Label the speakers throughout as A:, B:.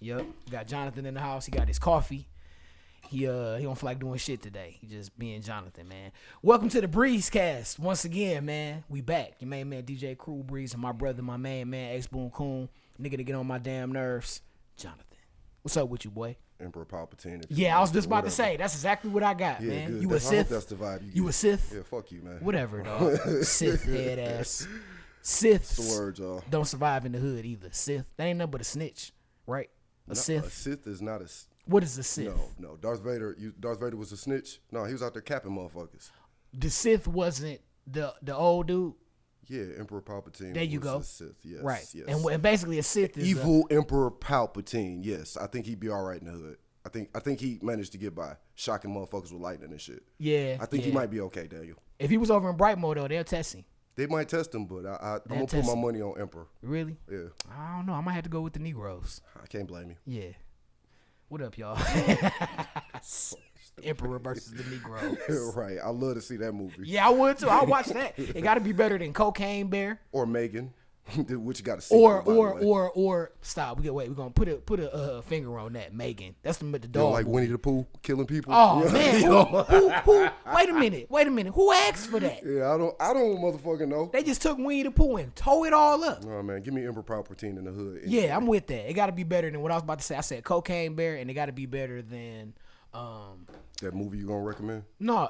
A: Yep. We got Jonathan in the house. He got his coffee. He don't feel like doing shit today. He just being Jonathan, man. Welcome to the Breezecast. Once again, man. We back. Your main man, DJ Crew Breeze, and my brother, my main man, X Boom Coon. Nigga to get on my damn nerves, Jonathan. What's up with you, boy?
B: Emperor Palpatine.
A: Yeah, I was just about to say. That's exactly what I got,
B: yeah,
A: man.
B: Good.
A: You a Sith?
B: That's the vibe.
A: You a Sith?
B: Yeah, fuck you, man.
A: Whatever, dog. Sith head ass. Siths
B: That's the word, y'all.
A: don't survive in the hood either. Sith. That ain't nothing but a snitch, right? Sith.
B: A Sith is not a.
A: What is a Sith?
B: No. Darth Vader was a snitch. No, he was out there capping motherfuckers.
A: The Sith wasn't the old dude.
B: Yeah, Emperor Palpatine.
A: There you go.
B: A Sith. Yes,
A: right.
B: Yes.
A: And basically a Sith is
B: evil Emperor Palpatine. Yes, I think he'd be all right in the hood. I think he managed to get by, shocking motherfuckers with lightning and shit.
A: Yeah.
B: I think he might be okay, Daniel.
A: If he was over in Brightmoor though, they'll test him.
B: They might test him, but I'm gonna put my money on Emperor.
A: Really?
B: Yeah.
A: I don't know. I might have to go with the Negroes.
B: I can't blame you.
A: Yeah. What up, y'all? Emperor versus the Negroes.
B: Right. I love to see that movie.
A: Yeah, I would too. I'll watch that. It got to be better than Cocaine Bear
B: or Megan, which you got to see.
A: Or stop. We're gonna put a finger on that. Megan. That's the dog.
B: Like Winnie the Pooh killing people.
A: Oh man. Who? Wait a minute. Who asked for that?
B: Yeah, I don't motherfucking know.
A: They just took Winnie the Pooh and tore it all up.
B: Oh man, give me Emperor Palpatine in the hood.
A: Yeah, I'm with that. It got to be better than what I was about to say. I said Cocaine Bear, and it got to be better than
B: that movie you gonna recommend?
A: No,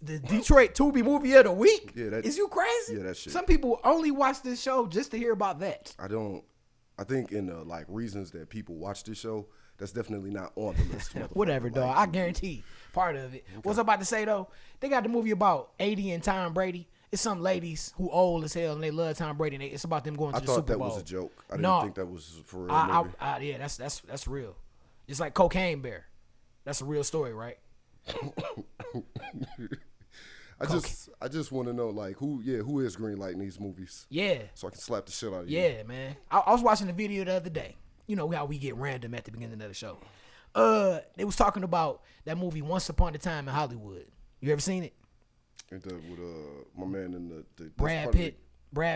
A: the Detroit Tubi movie of the week.
B: Yeah,
A: is you crazy?
B: Yeah, that shit.
A: Some people only watch this show just to hear about that.
B: I think in the like reasons that people watch this show, that's definitely not on the list.
A: Whatever, dog. I guarantee part of it. Okay. What I was about to say though, they got the movie about 80 and Tom Brady. It's some ladies who old as hell and they love Tom Brady. And it's about them going to the Super Bowl.
B: I thought that was a joke. I didn't think that was for real.
A: Yeah, that's real. Just like Cocaine Bear. That's a real story, right?
B: I just want to know like who is greenlighting these movies?
A: Yeah.
B: So I can slap the shit out of you.
A: Yeah, man. I was watching the video the other day. You know how we get random at the beginning of the show. They was talking about that movie Once Upon a Time in Hollywood. You ever seen it?
B: With my man in the
A: Brad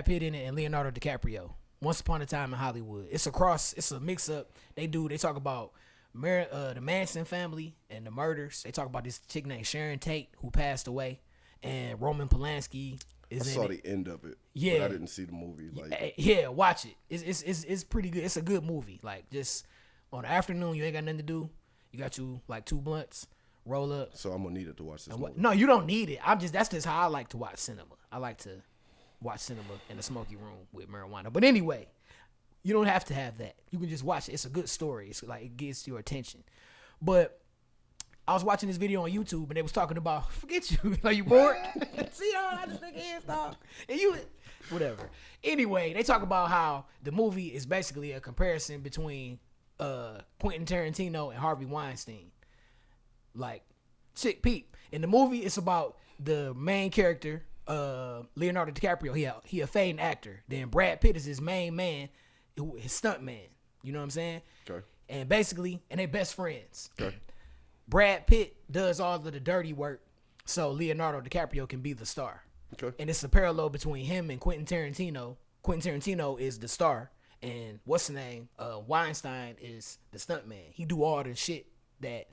A: Pitt in it and Leonardo DiCaprio. Once Upon a Time in Hollywood. It's a mix up. They talk about the Manson family and the murders. They talk about this chick named Sharon Tate who passed away, and Roman Polanski is in it. I
B: saw the end of it.
A: Yeah,
B: but I didn't see the movie. Like,
A: yeah, watch it. It's pretty good. It's a good movie. Like just on the afternoon, you ain't got nothing to do. You got you like 2 blunts, roll up.
B: So I'm gonna need it to watch this movie.
A: No, you don't need it. That's just how I like to watch cinema. I like to watch cinema in a smoky room with marijuana. But anyway. You don't have to have that. You can just watch it. It's a good story. It's like it gets your attention. But I was watching this video on YouTube and they was talking about forget you. Are you bored? See how this nigga is, dog. And you whatever. Anyway, they talk about how the movie is basically a comparison between Quentin Tarantino and Harvey Weinstein. Like, chick peep. In the movie, it's about the main character, Leonardo DiCaprio. He a fading actor. Then Brad Pitt is his main man. His stunt man, you know what I'm saying?
B: Okay.
A: And basically, and they best friends.
B: Okay.
A: Brad Pitt does all of the dirty work, so Leonardo DiCaprio can be the star.
B: Okay.
A: And it's a parallel between him and Quentin Tarantino. Quentin Tarantino is the star, and what's the name? Weinstein is the stunt man. He do all the shit that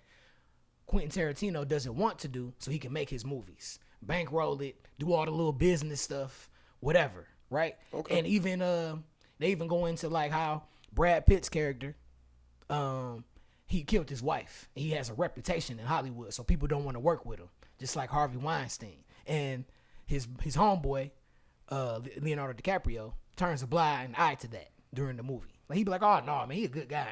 A: Quentin Tarantino doesn't want to do, so he can make his movies, bankroll it, do all the little business stuff, whatever, right?
B: Okay.
A: And even they even go into like how Brad Pitt's character, he killed his wife. He has a reputation in Hollywood, so people don't want to work with him, just like Harvey Weinstein. And his homeboy, Leonardo DiCaprio, turns a blind eye to that during the movie. Like he be like, "Oh no, man, he a good guy.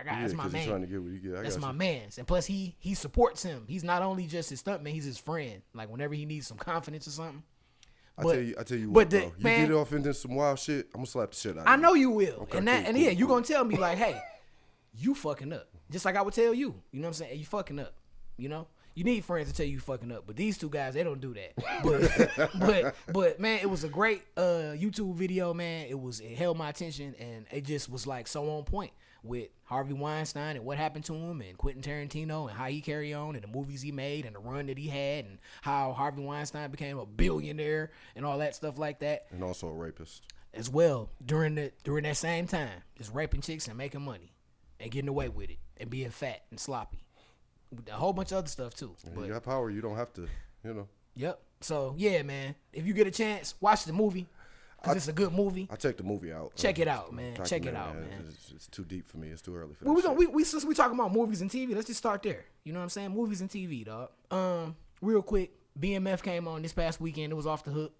A: That's my man.
B: Trying to get what you get.
A: That's my man's." And plus, he supports him. He's not only just his stuntman; he's his friend. Like whenever he needs some confidence or something.
B: I tell you what, bro. You get off into some wild shit, I'm gonna slap the shit out of you.
A: I know you will.
B: Okay,
A: and you gonna tell me like, hey, you fucking up. Just like I would tell you. You know what I'm saying? Hey, you fucking up. You know? You need friends to tell you fucking up. But these two guys, they don't do that. But man, it was a great YouTube video, man. It held my attention and it just was like so on point with Harvey Weinstein and what happened to him and Quentin Tarantino and how he carried on and the movies he made and the run that he had and how Harvey Weinstein became a billionaire and all that stuff like that.
B: And also a rapist.
A: As well, during that same time, just raping chicks and making money. and getting away with it and being fat and sloppy. A whole bunch of other stuff too. But
B: you got power. You don't have to,
A: Yep. So yeah, man. If you get a chance, watch the movie. Cause it's a good movie.
B: I check the movie out.
A: Check it out, man. Check it out, man.
B: It's too deep for me. It's too early for
A: well,
B: that.
A: we since we talking about movies and TV, let's just start there. You know what I'm saying? Movies and TV, dog. Real quick, BMF came on this past weekend. It was off the hook.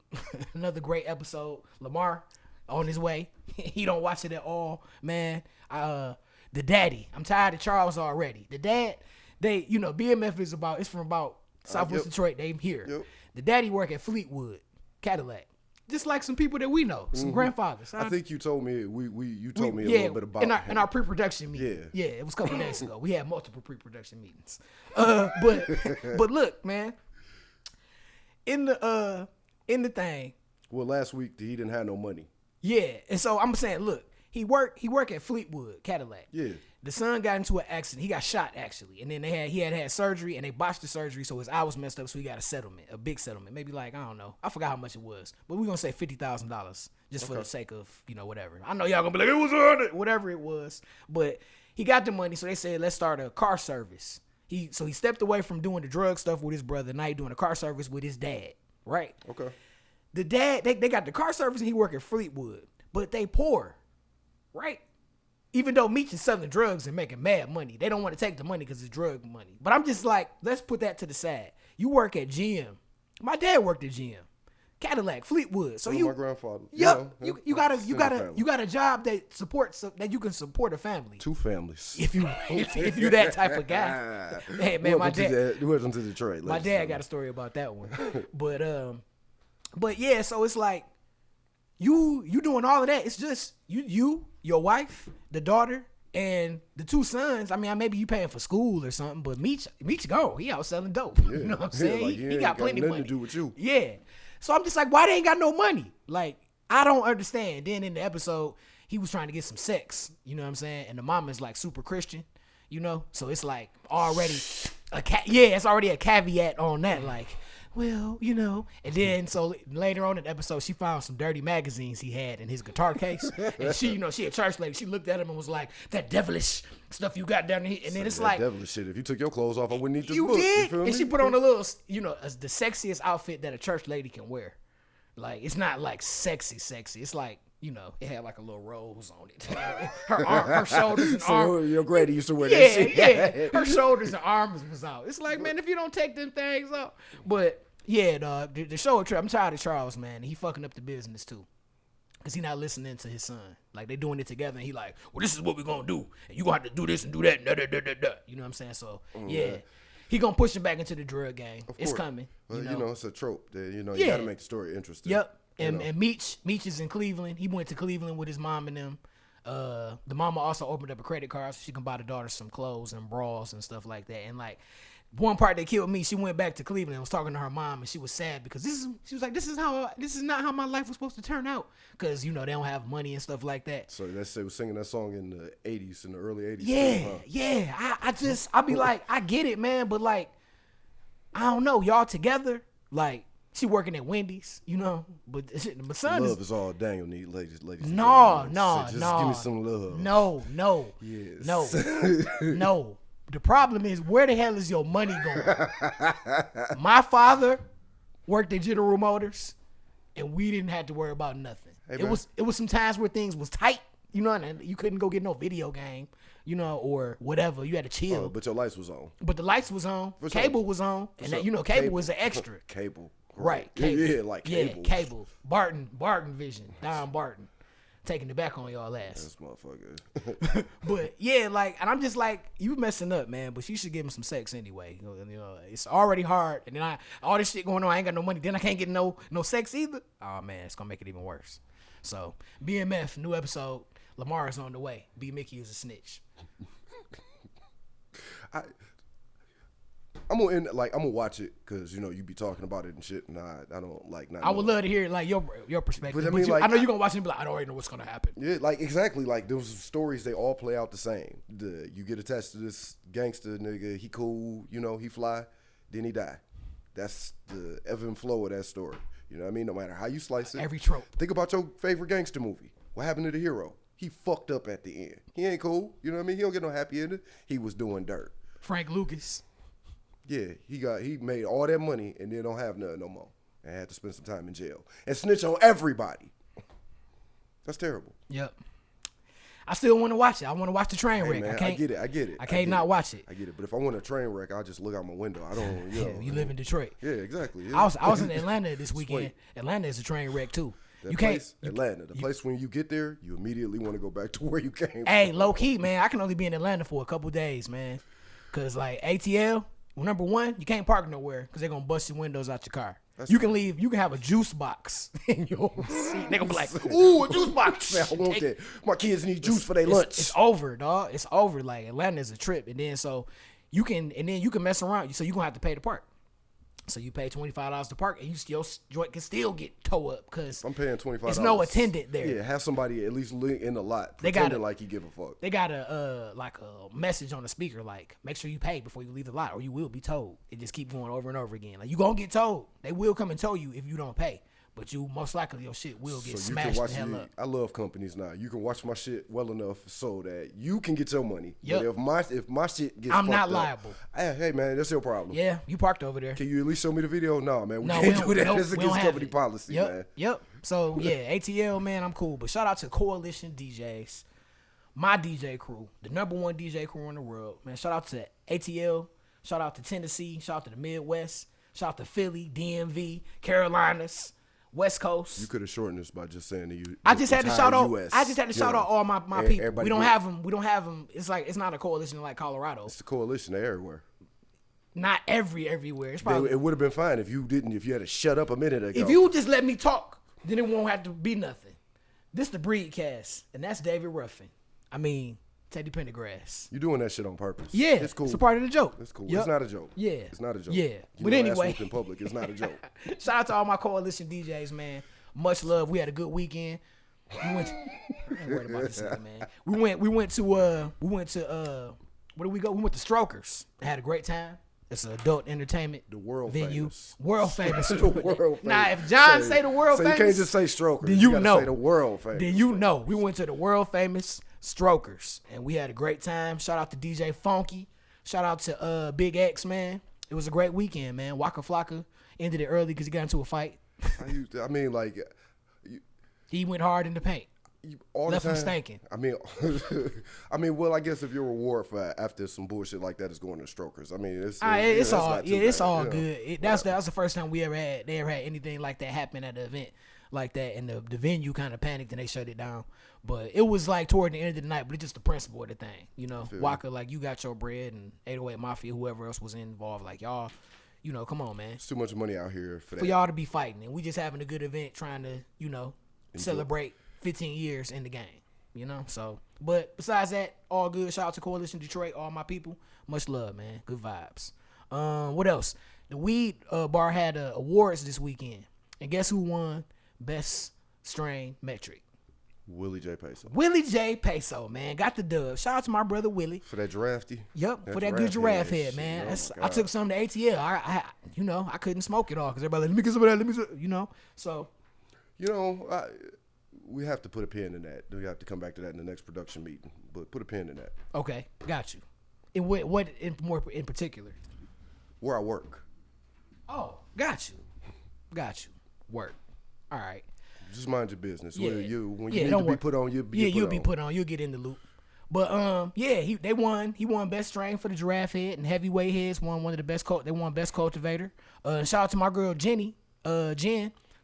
A: Another great episode. Lamar on his way. He don't watch it at all, man. The daddy. I'm tired of Charles already. The dad. BMF is from about Southwest Detroit. They here. Yep. The daddy work at Fleetwood Cadillac. Just like some people that we know, some grandfathers.
B: I think you told me you told me a little bit about
A: in our pre-production meeting. Yeah, it was a couple days ago. We had multiple pre-production meetings. But look, man, in the thing.
B: Well, last week he didn't have no money.
A: Yeah, and so I'm saying, look, he work at Fleetwood Cadillac.
B: Yeah.
A: The son got into an accident. He got shot actually, and then he had surgery, and they botched the surgery, so his eye was messed up. So he got a big settlement, maybe like I don't know, I forgot how much it was, but we're gonna say $50,000 just for the sake of whatever. I know y'all gonna be like it was 100, whatever it was, but he got the money, so they said let's start a car service. He stepped away from doing the drug stuff with his brother. Now he's doing a car service with his dad, right?
B: Okay.
A: The dad they got the car service and he work at Fleetwood, but they poor, right? Even though Meech is selling drugs and making mad money, they don't want to take the money because it's drug money. But I'm just like, let's put that to the side. You work at GM. My dad worked at GM, Cadillac, Fleetwood. So
B: my grandfather.
A: Yep. You got a job that supports that you can support a family.
B: 2 families.
A: If you that type of guy. Hey man, my dad.
B: Welcome to Detroit.
A: My dad got a story about that one. But yeah. So it's like you doing all of that. It's just you. Your wife, the daughter, and the 2 sons. I mean, maybe you paying for school or something, but Meech gone. He out selling dope. Yeah. You know what I'm saying? Like he got plenty of money
B: to do with you.
A: Yeah. So I'm just like, why they ain't got no money? Like, I don't understand. Then in the episode, he was trying to get some sex. You know what I'm saying? And the mama is like super Christian. So it's like already it's already a caveat on that. Like, well, and then so later on in the episode, she found some dirty magazines he had in his guitar case, and she a church lady. She looked at him and was like, "That devilish stuff you got down here." And then it's like,
B: devilish shit. If you took your clothes off, I wouldn't need this
A: you
B: book.
A: Did?
B: You feel
A: and
B: me?
A: She put on a little, the sexiest outfit that a church lady can wear. Like, it's not like sexy. It's like, it had like a little rose on it. her shoulders and arms.
B: So your granny used to wear that shit.
A: Yeah. Her shoulders and arms was out. It's like, man, if you don't take them things off. But yeah, dog, the show trip. I'm tired of Charles, man. He fucking up the business too, cause he not listening to his son. Like, they doing it together, and he like, well, this is what we're gonna do, and you gonna have to do this and do that. You know what I'm saying? So yeah. He gonna push him back into the drug game. It's coming.
B: Well, it's a trope. That, you gotta make the story interesting.
A: Yep. And Meech is in Cleveland. He went to Cleveland with his mom and them. The mama also opened up a credit card so she can buy the daughter some clothes and bras and stuff like that. And like, one part that killed me, she went back to Cleveland and was talking to her mom, and she was sad because she was like, this is not how my life was supposed to turn out, because they don't have money and stuff like that.
B: So they was singing that song in the 80s, in the early 80s.
A: Yeah, too, huh? Yeah. I'll be like, I get it, man, but like, I don't know, y'all together, like, she working at Wendy's, but son
B: love is all Daniel need, ladies.
A: No.
B: Just give me some love.
A: No. Yes. No. The problem is, where the hell is your money going? My father worked at General Motors, and we didn't have to worry about nothing. Hey, it was some times where things was tight, and you couldn't go get no video game, or whatever. You had to chill.
B: Oh, but your lights was on.
A: But the lights was on. Cable was on, and that, cable was an extra.
B: Cable.
A: Right. Cable.
B: Yeah, like cable.
A: Yeah, cable. Barton Vision. Don Barton. Taking it back on y'all ass.
B: This motherfucker.
A: But yeah, like, and I'm just like, you messing up, man. But you should give him some sex anyway. It's already hard, and then all this shit going on. I ain't got no money. Then I can't get no sex either. Oh man, it's gonna make it even worse. So BMF new episode. Lamar is on the way. B Mickey is a snitch.
B: I'm gonna watch it because you be talking about it and shit, and I don't like.
A: I would love to hear like your perspective.
B: But I mean, I
A: know you're gonna watch it and be like, I don't already know what's gonna happen.
B: Yeah, like exactly. Like those stories, they all play out the same. You get attached to this gangster nigga. He cool, he fly, then he die. That's the ebb and flow of that story. You know what I mean? No matter how you slice it.
A: Every trope.
B: Think about your favorite gangster movie. What happened to the hero? He fucked up at the end. He ain't cool. You know what I mean? He don't get no happy ending. He was doing dirt.
A: Frank Lucas.
B: Yeah, he made all that money and then don't have nothing no more. And had to spend some time in jail. And snitch on everybody. That's terrible.
A: Yep. I still want to watch it. I want to watch the train wreck.
B: Man,
A: I
B: get it.
A: I can't not watch it.
B: I get it. But if I want a train wreck, I'll just look out my window. I don't, you know.
A: You live in Detroit.
B: Yeah, exactly. Yeah.
A: I was in Atlanta this weekend. Atlanta is a train wreck too.
B: Atlanta. The place when you get there, you immediately want to go back to where you came from.
A: Hey, low key, man, I can only be in Atlanta for a couple days, man. Cause like ATL, well, number one, you can't park nowhere because they're gonna bust your windows out your car. You can leave. You can have a juice box in your seat. They're gonna be like, "Ooh, a juice box."
B: Man, I want that. My kids need juice for their lunch.
A: It's over, dog. It's over. Like Atlanta is a trip, and then you can mess around. So you gonna have to pay to park. So you pay $25 to park, and your joint can still get towed up because
B: I'm paying $25.
A: There's no attendant there.
B: Yeah, have somebody at least in the lot pretending like you give a fuck.
A: They got a message on the speaker like, make sure you pay before you leave the lot, or you will be towed. It just keep going over and over again. Like you gonna get towed. They will come and tow you if you don't pay. But you most likely your shit will get smashed the hell up.
B: I love companies now. You can watch my shit well enough so that you can get your money.
A: Yep.
B: But if my shit gets
A: I'm
B: fucked
A: not
B: up,
A: liable.
B: Hey man, that's your problem.
A: Yeah, you parked over there.
B: Can you at least show me the video? No, man, we
A: No,
B: can't do that.
A: Nope,
B: That's against company policy, man.
A: Yep. So yeah, ATL, man, I'm cool. But shout out to Coalition DJs, my DJ crew, the number one DJ crew in the world, man. Shout out to ATL. Shout out to Tennessee. Shout out to the Midwest. Shout out to Philly, DMV, Carolinas, West Coast.
B: You could have shortened this by just saying you.
A: I just had to shout out.
B: US,
A: I just had to shout out all my people. We don't
B: good.
A: have them. We don't have them. It's like it's not a coalition like Colorado.
B: It's a coalition everywhere.
A: Not everywhere. It's probably
B: It would have been fine if you didn't. If you had to shut up a minute ago.
A: if you just let me talk, then it won't have to be nothing. This the Breezecast, and that's David Ruffin. I mean Teddy Pendergrass.
B: You doing that shit on purpose?
A: Yeah,
B: it's cool.
A: It's a part of the joke.
B: It's cool.
A: Yep.
B: It's not a joke.
A: Yeah,
B: it's not a joke.
A: Yeah,
B: You
A: but
B: know,
A: anyway,
B: in public, it's not a joke.
A: Shout out to all my coalition DJs, man. Much love. We had a good weekend. We went. I ain't worried about this nigga, man. We went to where did we go? We went to Strokers. Had a great time. It's an adult entertainment
B: The world
A: venue.
B: famous.
A: World famous.
B: The world famous.
A: Now, if John say the world famous,
B: you can't just say Strokers.
A: Then you
B: gotta
A: know.
B: say the world famous.
A: Then you know. We went to the world famous Strokers, and we had a great time. Shout out to DJ Funky. Shout out to Big X, man. It was a great weekend, man. Waka Flocka ended it early because he got into a fight.
B: I mean, like,
A: he went hard in the paint.
B: all
A: Left
B: the time.
A: him stinking.
B: I mean, well, I guess if your reward for after some bullshit like that is going to Strokers, I mean, it's
A: all good. That's the first time they ever had anything like that happen at an event like that, and the venue kind of panicked and they shut it down. But it was like toward the end of the night, but it's just the principle of the thing, you know. Waka, like, you got your bread, and 808 Mafia, whoever else was involved, like, y'all, you know, come on, man.
B: It's too much money out here for that.
A: For y'all to be fighting, and we just having a good event, trying to, you know, celebrate 15 years in the game, you know. So, but besides that, all good. Shout out to Coalition Detroit, all my people. Much love, man. Good vibes. What else? The weed bar had awards this weekend, and guess who won Best Strain Metric?
B: Willie J. Peso.
A: Willie J. Peso, man, got the dub. Shout out to my brother Willie
B: For that giraffe.
A: Yep, for that good giraffe head, man. I took some to ATL. I couldn't smoke it all because everybody like, let me get some of that. Let me, you know. So,
B: you know, we have to put a pin in that. We have to come back to that in the next production meeting. But put a pin in that.
A: Okay, got you. In what in particular?
B: Where I work.
A: Oh, got you. Work. All right.
B: Just mind your business.
A: Yeah.
B: When you
A: Yeah,
B: need
A: don't
B: to
A: worry.
B: be put on, you'll be
A: put on. You'll get in the loop. But they won. He won best strain for the giraffe head, and heavyweight heads won one of the best. They won best cultivator. Shout out to my girl Jen.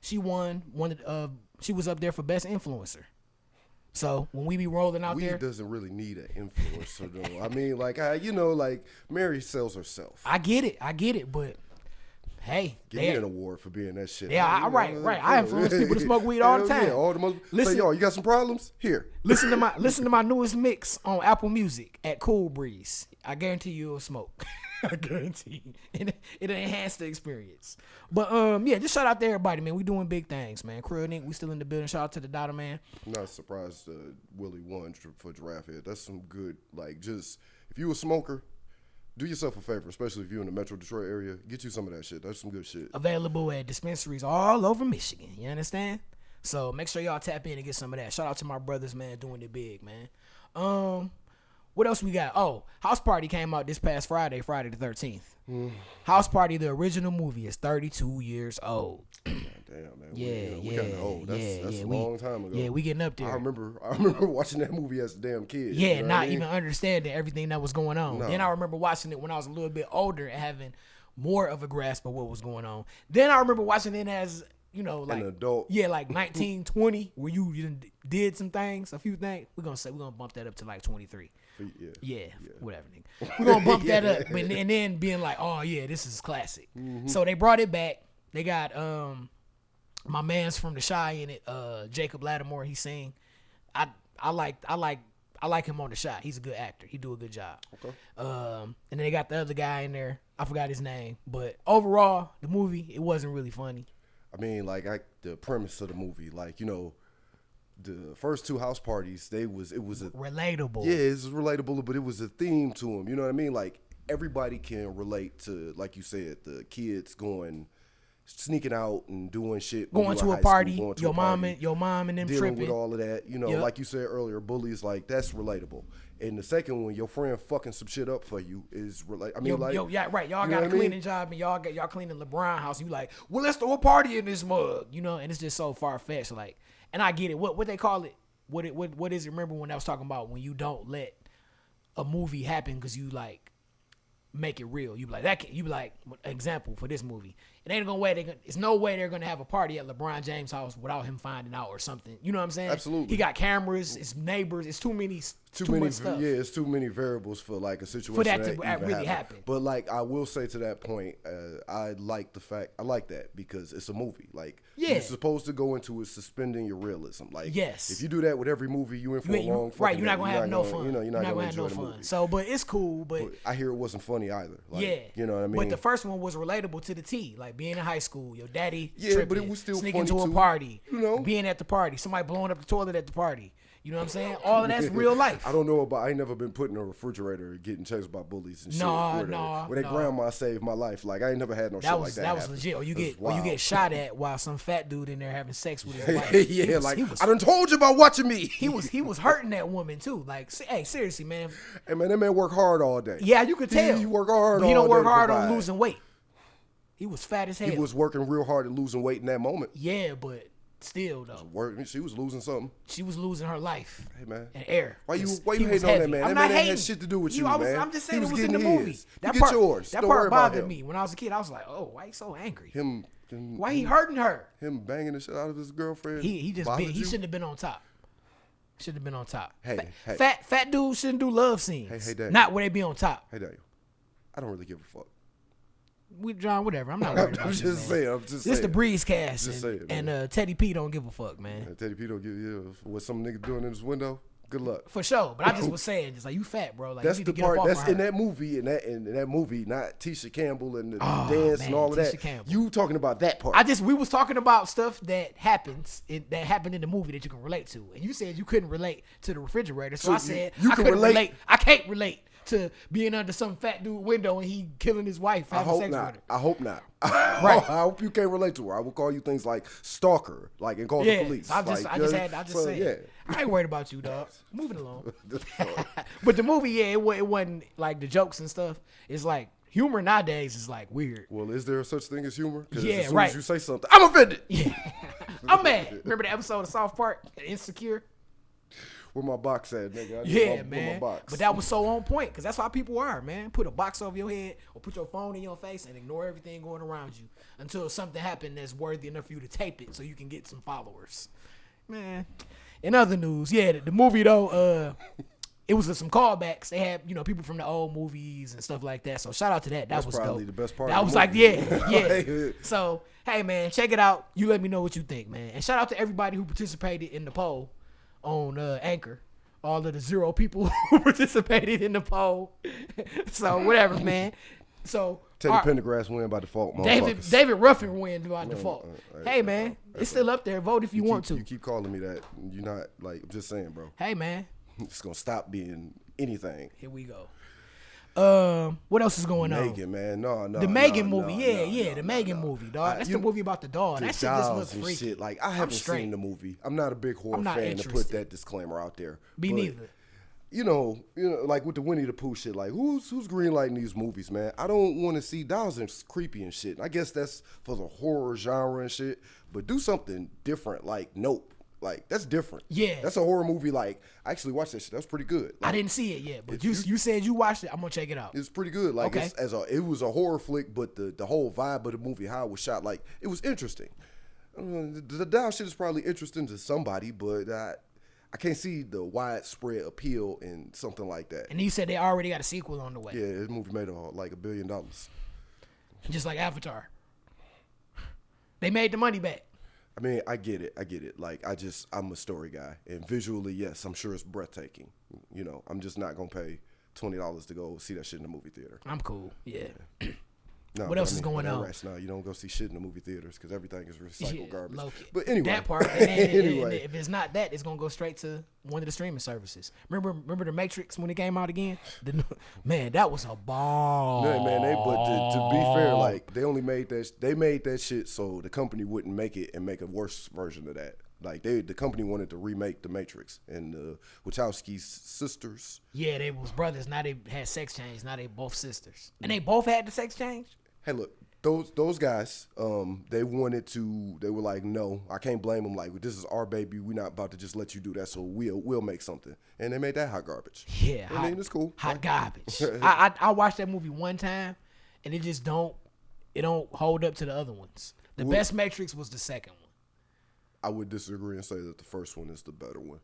A: She won one of. She was up there for best influencer. So when we be rolling out
B: Weed
A: there,
B: doesn't really need an influencer though. I mean, like like Mary sells herself.
A: I get it, but. Hey,
B: Give me an award for being that shit.
A: Yeah, right. I influence people to smoke weed all the time.
B: Yeah, all the listen, say, yo, you got some problems? Here.
A: Listen to my newest mix on Apple Music at Cool Breeze. I guarantee you'll smoke. I guarantee you. It'll enhance the experience. But yeah, just shout out to everybody, man. We doing big things, man. Crud Inc., we still in the building. Shout out to the Dada man.
B: I'm not surprised Willie won for Giraffe Head. That's some good, like, just if you a smoker, do yourself a favor, especially if you're in the Metro Detroit area. Get you some of that shit. That's some good shit.
A: Available at dispensaries all over Michigan. You understand? So make sure y'all tap in and get some of that. Shout out to my brothers, man, doing it big, man. What else we got? Oh, House Party came out this past Friday the 13th. House Party, the original movie, is 32 years old.
B: Damn, man. We got old. That's a long time ago.
A: Yeah, we getting up there.
B: I remember watching that movie as a damn kid.
A: Yeah,
B: you know
A: not even understanding everything that was going on.
B: No.
A: Then I remember watching it when I was a little bit older and having more of a grasp of what was going on. Then I remember watching it as, like
B: an adult.
A: Yeah, like 19, 20, where you did some things, a few things. We're gonna bump that up to like 23. Yeah, whatever, nigga. We're gonna bump that up, and then being like, oh yeah, this is classic.
B: Mm-hmm.
A: So they brought it back. They got my man's from The Chi in it, Jacob Lattimore. He sing. I like him on The Chi. He's a good actor. He do a good job.
B: Okay.
A: And then they got the other guy in there. I forgot his name, but overall, the movie, it wasn't really funny.
B: I mean, like the premise of the movie, like, the first two house parties, it was a
A: relatable.
B: Yeah, it's relatable, but it was a theme to them. You know what I mean? Like, everybody can relate to, like you said, the kids sneaking out and doing shit.
A: Going to a party, your mom and them
B: dealing
A: tripping
B: with all of that.
A: Yep.
B: Like you said earlier, bullies, like, that's relatable. And the second one, your friend fucking some shit up for you is relatable. I mean,
A: yeah, right. Y'all got a cleaning job and y'all cleaning LeBron house. You like, well, let's throw a party in this mug, and it's just so far fetched. Like, and I get it. What they call it? What is it? Remember when I was talking about when you don't let a movie happen because you like make it real. You be like that. You be like, example for this movie. It ain't gonna way. It's no way they're gonna have a party at LeBron James' house without him finding out or something. You know what I'm saying?
B: Absolutely.
A: He got cameras. It's neighbors. It's too many stuff.
B: Yeah, it's too many variables for like a situation
A: for that to
B: even
A: really happen.
B: But like, I will say to that point, I like that because it's a movie. Like, you're supposed to go into it suspending your realism. Like,
A: yes,
B: if you do that with every movie, you in for a long
A: right. You're not gonna have no fun.
B: You're not gonna have no fun.
A: So, but it's cool. But
B: I hear it wasn't funny either. Like,
A: yeah,
B: you know what I mean.
A: But the first one was relatable to the T. Like being in high school, your daddy
B: tripping, but it was still
A: sneaking
B: funny
A: to a
B: too,
A: party, being at the party, somebody blowing up the toilet at the party. You know what I'm saying? All of that's real life.
B: I don't know about. I ain't never been put in a refrigerator getting chased by bullies and shit. Where their grandma saved my life. Like, I ain't never had no shit like that. That was
A: legit. Or you get shot at while some fat dude in there having sex with his wife.
B: Yeah, I done told you about watching me.
A: He was hurting that woman too. Like, hey, seriously, man.
B: Hey, man, that man work hard all day.
A: Yeah, you could tell.
B: He work hard.
A: But he don't work hard on losing weight. He was fat as hell.
B: He was working real hard at losing weight in that moment.
A: Yeah, but still though,
B: she was losing something.
A: She was losing her life.
B: Hey, man,
A: and air.
B: Why you hating on that man? That man ain't had shit to do with you, man.
A: I'm just saying it was in the movie.
B: That part, yours.
A: That part bothered me when I was a kid. I was like, oh, why he so angry? Why he hurting her?
B: Him banging the shit out of his girlfriend.
A: He shouldn't have been on top. Should have been on top.
B: Hey,
A: fat dudes shouldn't do love scenes.
B: Hey, Daniel.
A: Not where they be on top.
B: Hey, Daniel, I don't really give a fuck.
A: John, whatever. I'm not worried about
B: I'm just saying.
A: This the Breezecast, and Teddy P don't give a fuck, man.
B: Yeah, Teddy P don't give you what some nigga doing in his window. Good luck.
A: For sure, but I just was saying, just like, you fat, bro. Like,
B: that's
A: you
B: the
A: need to
B: part.
A: Get up
B: that's
A: off
B: in
A: her.
B: that movie. In that movie, not Tisha Campbell and the dance and all of
A: Tisha
B: that.
A: Campbell.
B: You talking about that part?
A: We was talking about stuff that happened in the movie that you can relate to, and you said you couldn't relate to the refrigerator. So I said I couldn't relate. I can't relate to being under some fat dude window and he killing his wife.
B: I hope not.
A: Right.
B: I hope you can't relate to her. I will call you things like stalker, like, and call the police.
A: I just said. I ain't worried about you, dog. Moving along. But the movie, it wasn't like the jokes and stuff. It's like humor nowadays is like weird.
B: Well, is there such thing as humor?
A: Yeah,
B: as soon
A: right.
B: as you say something, I'm offended.
A: Yeah. I'm mad. Remember the episode of South Park, Insecure?
B: Where my box at, nigga?
A: Man.
B: My box.
A: But that was so on point because that's how people are, man. Put a box over your head or put your phone in your face and ignore everything going around you until something happened that's worthy enough for you to tape it so you can get some followers. Man. In other news, the movie though, it was some callbacks. They had, people from the old movies and stuff like that. So shout out to that. That was
B: probably
A: dope.
B: The best part.
A: That
B: of
A: was
B: the
A: like,
B: movie.
A: yeah. So, hey man, check it out. You let me know what you think, man. And shout out to everybody who participated in the poll on Anchor. All of the 0 people who participated in the poll. So whatever, man. So
B: Teddy Pendergrass win by default.
A: David Ruffin win by default. Hey man, it's still up there. Vote if you want to.
B: You keep calling me that. You're not like. I'm just saying, bro.
A: Hey man,
B: It's gonna stop being anything.
A: Here we go. What else is going on?
B: Megan, man, no,
A: The Megan movie,
B: no,
A: the Megan movie, dog. That's the movie about the dog. That shit just looks freaky.
B: Shit. Like I haven't seen the movie. I'm not a big horror fan to put that disclaimer out there.
A: Me neither.
B: You know, like with the Winnie the Pooh shit, like who's greenlighting these movies, man? I don't want to see dolls and creepy and shit. I guess that's for the horror genre and shit. But do something different, like Nope. Like that's different.
A: Yeah,
B: that's a horror movie. Like I actually watched that shit. That was pretty good. Like,
A: I didn't see it yet, but you said you watched it. I'm gonna check it out.
B: It's pretty good. Like
A: okay.
B: It was a horror flick, but the whole vibe of the movie, how it was shot, like it was interesting. The doll shit is probably interesting to somebody, but I can't see the widespread appeal in something like that.
A: And you said they already got a sequel on the way.
B: Yeah, this movie made like $1 billion.
A: Just like Avatar. They made the money back.
B: I mean, I get it. Like, I'm a story guy. And visually, yes, I'm sure it's breathtaking. You know, I'm just not going to pay $20 to go see that shit in the movie theater.
A: I'm cool, yeah.
B: No,
A: what else is going on?
B: No, you don't go see shit in the movie theaters because everything is recycled garbage. But
A: anyway. That part, anyway. If it's not that, it's going to go straight to one of the streaming services. Remember The Matrix when it came out again? Man, that was a ball.
B: Yeah, man, but to be fair, like, they made that shit so the company wouldn't make it and make a worse version of that. Like, the company wanted to remake The Matrix, and the Wachowski sisters.
A: Yeah, they was brothers. Now they had sex change. Now they both sisters. And they both had the sex change?
B: Hey, look, those guys, they were like, no, I can't blame them. Like, this is our baby. We're not about to just let you do that, so we'll make something. And they made that hot garbage.
A: Yeah,
B: I mean, it's cool.
A: Hot garbage. I watched that movie one time, and it just don't hold up to the other ones. The best Matrix was the second one.
B: I would disagree and say that the first one is the better one.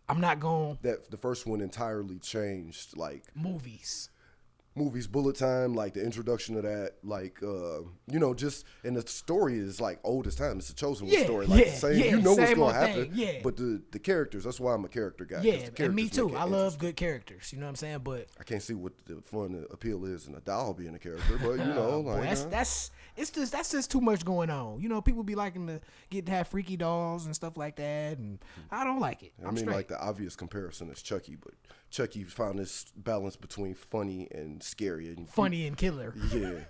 A: I'm not going.
B: That the first one entirely changed, like
A: movies,
B: bullet time, like the introduction of that, like just, and the story is like old as time. It's a chosen one story, like you know what's gonna happen. Yeah. But the characters, that's why I'm a character guy.
A: Yeah, and me too. I love good characters. You know what I'm saying? But
B: I can't see what the fun appeal is in a doll being a character. But you know, like
A: that's just too much going on. You know, people be liking to have freaky dolls and stuff like that, and I don't like it.
B: I mean, like the obvious comparison is Chucky, but Chucky found this balance between funny and scary and
A: funny and killer.
B: Yeah.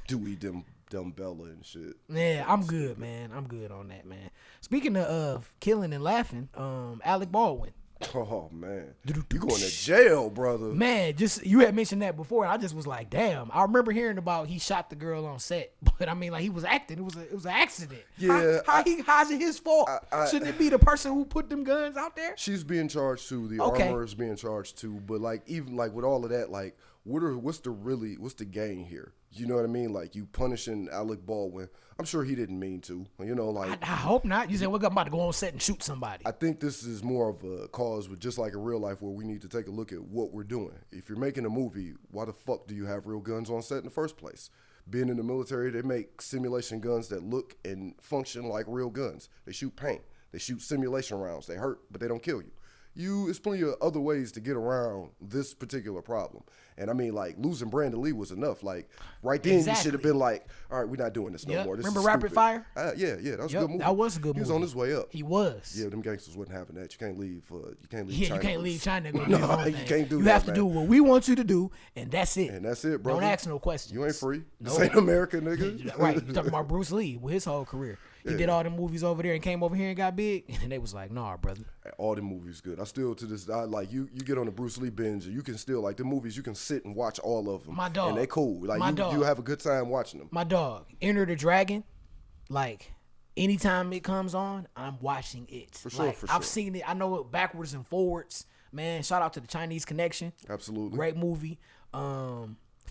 B: Dewey, dumb Bella and shit.
A: Yeah, I'm good, man. I'm good on that, man. Speaking of killing and laughing, Alec Baldwin.
B: Oh man, you going to jail, brother?
A: Man, just you had mentioned that before, and I just was like, damn. I remember hearing about he shot the girl on set, but I mean, like he was acting. It was an accident.
B: Yeah,
A: how's it his fault? Shouldn't it be the person who put them guns out there?
B: She's being charged too. The armor is being charged too. But like even like with all of that, like what's the gain here? You know what I mean? Like you punishing Alec Baldwin. I'm sure he didn't mean to. You know, like
A: I hope not. You said we're about to go on set and shoot somebody.
B: I think this is more of a cause with just like in real life where we need to take a look at what we're doing. If you're making a movie, why the fuck do you have real guns on set in the first place? Being in the military, they make simulation guns that look and function like real guns. They shoot paint. They shoot simulation rounds. They hurt, but they don't kill you. It's plenty of other ways to get around this particular problem. And I mean, like, losing Brandon Lee was enough. Like, right then, you should have been like, all right, we're not doing this no more. This
A: Remember Rapid Fire?
B: Yeah, that was a good movie.
A: That was a good movie.
B: He was on his way up.
A: He was.
B: Yeah, them gangsters wasn't having that. You can't leave China.
A: You can't leave China.
B: You can't do that,
A: You have to do what we want you to do, and that's it.
B: And that's it, bro.
A: Don't ask no questions.
B: You ain't free. This ain't America, nigga.
A: Right. You talking about Bruce Lee with his whole career. He did all the movies over there and came over here and got big, and they was like, nah, brother.
B: All the movies good. I still to this, like you get on the Bruce Lee binge, and you can still like the movies. You can sit and watch all of them.
A: My dog.
B: And they cool. Like you have a good time watching them.
A: My dog. Enter the Dragon. Like anytime it comes on, I'm watching it.
B: For sure.
A: I've seen it. I know it backwards and forwards. Man, shout out to the Chinese Connection.
B: Absolutely.
A: Great movie.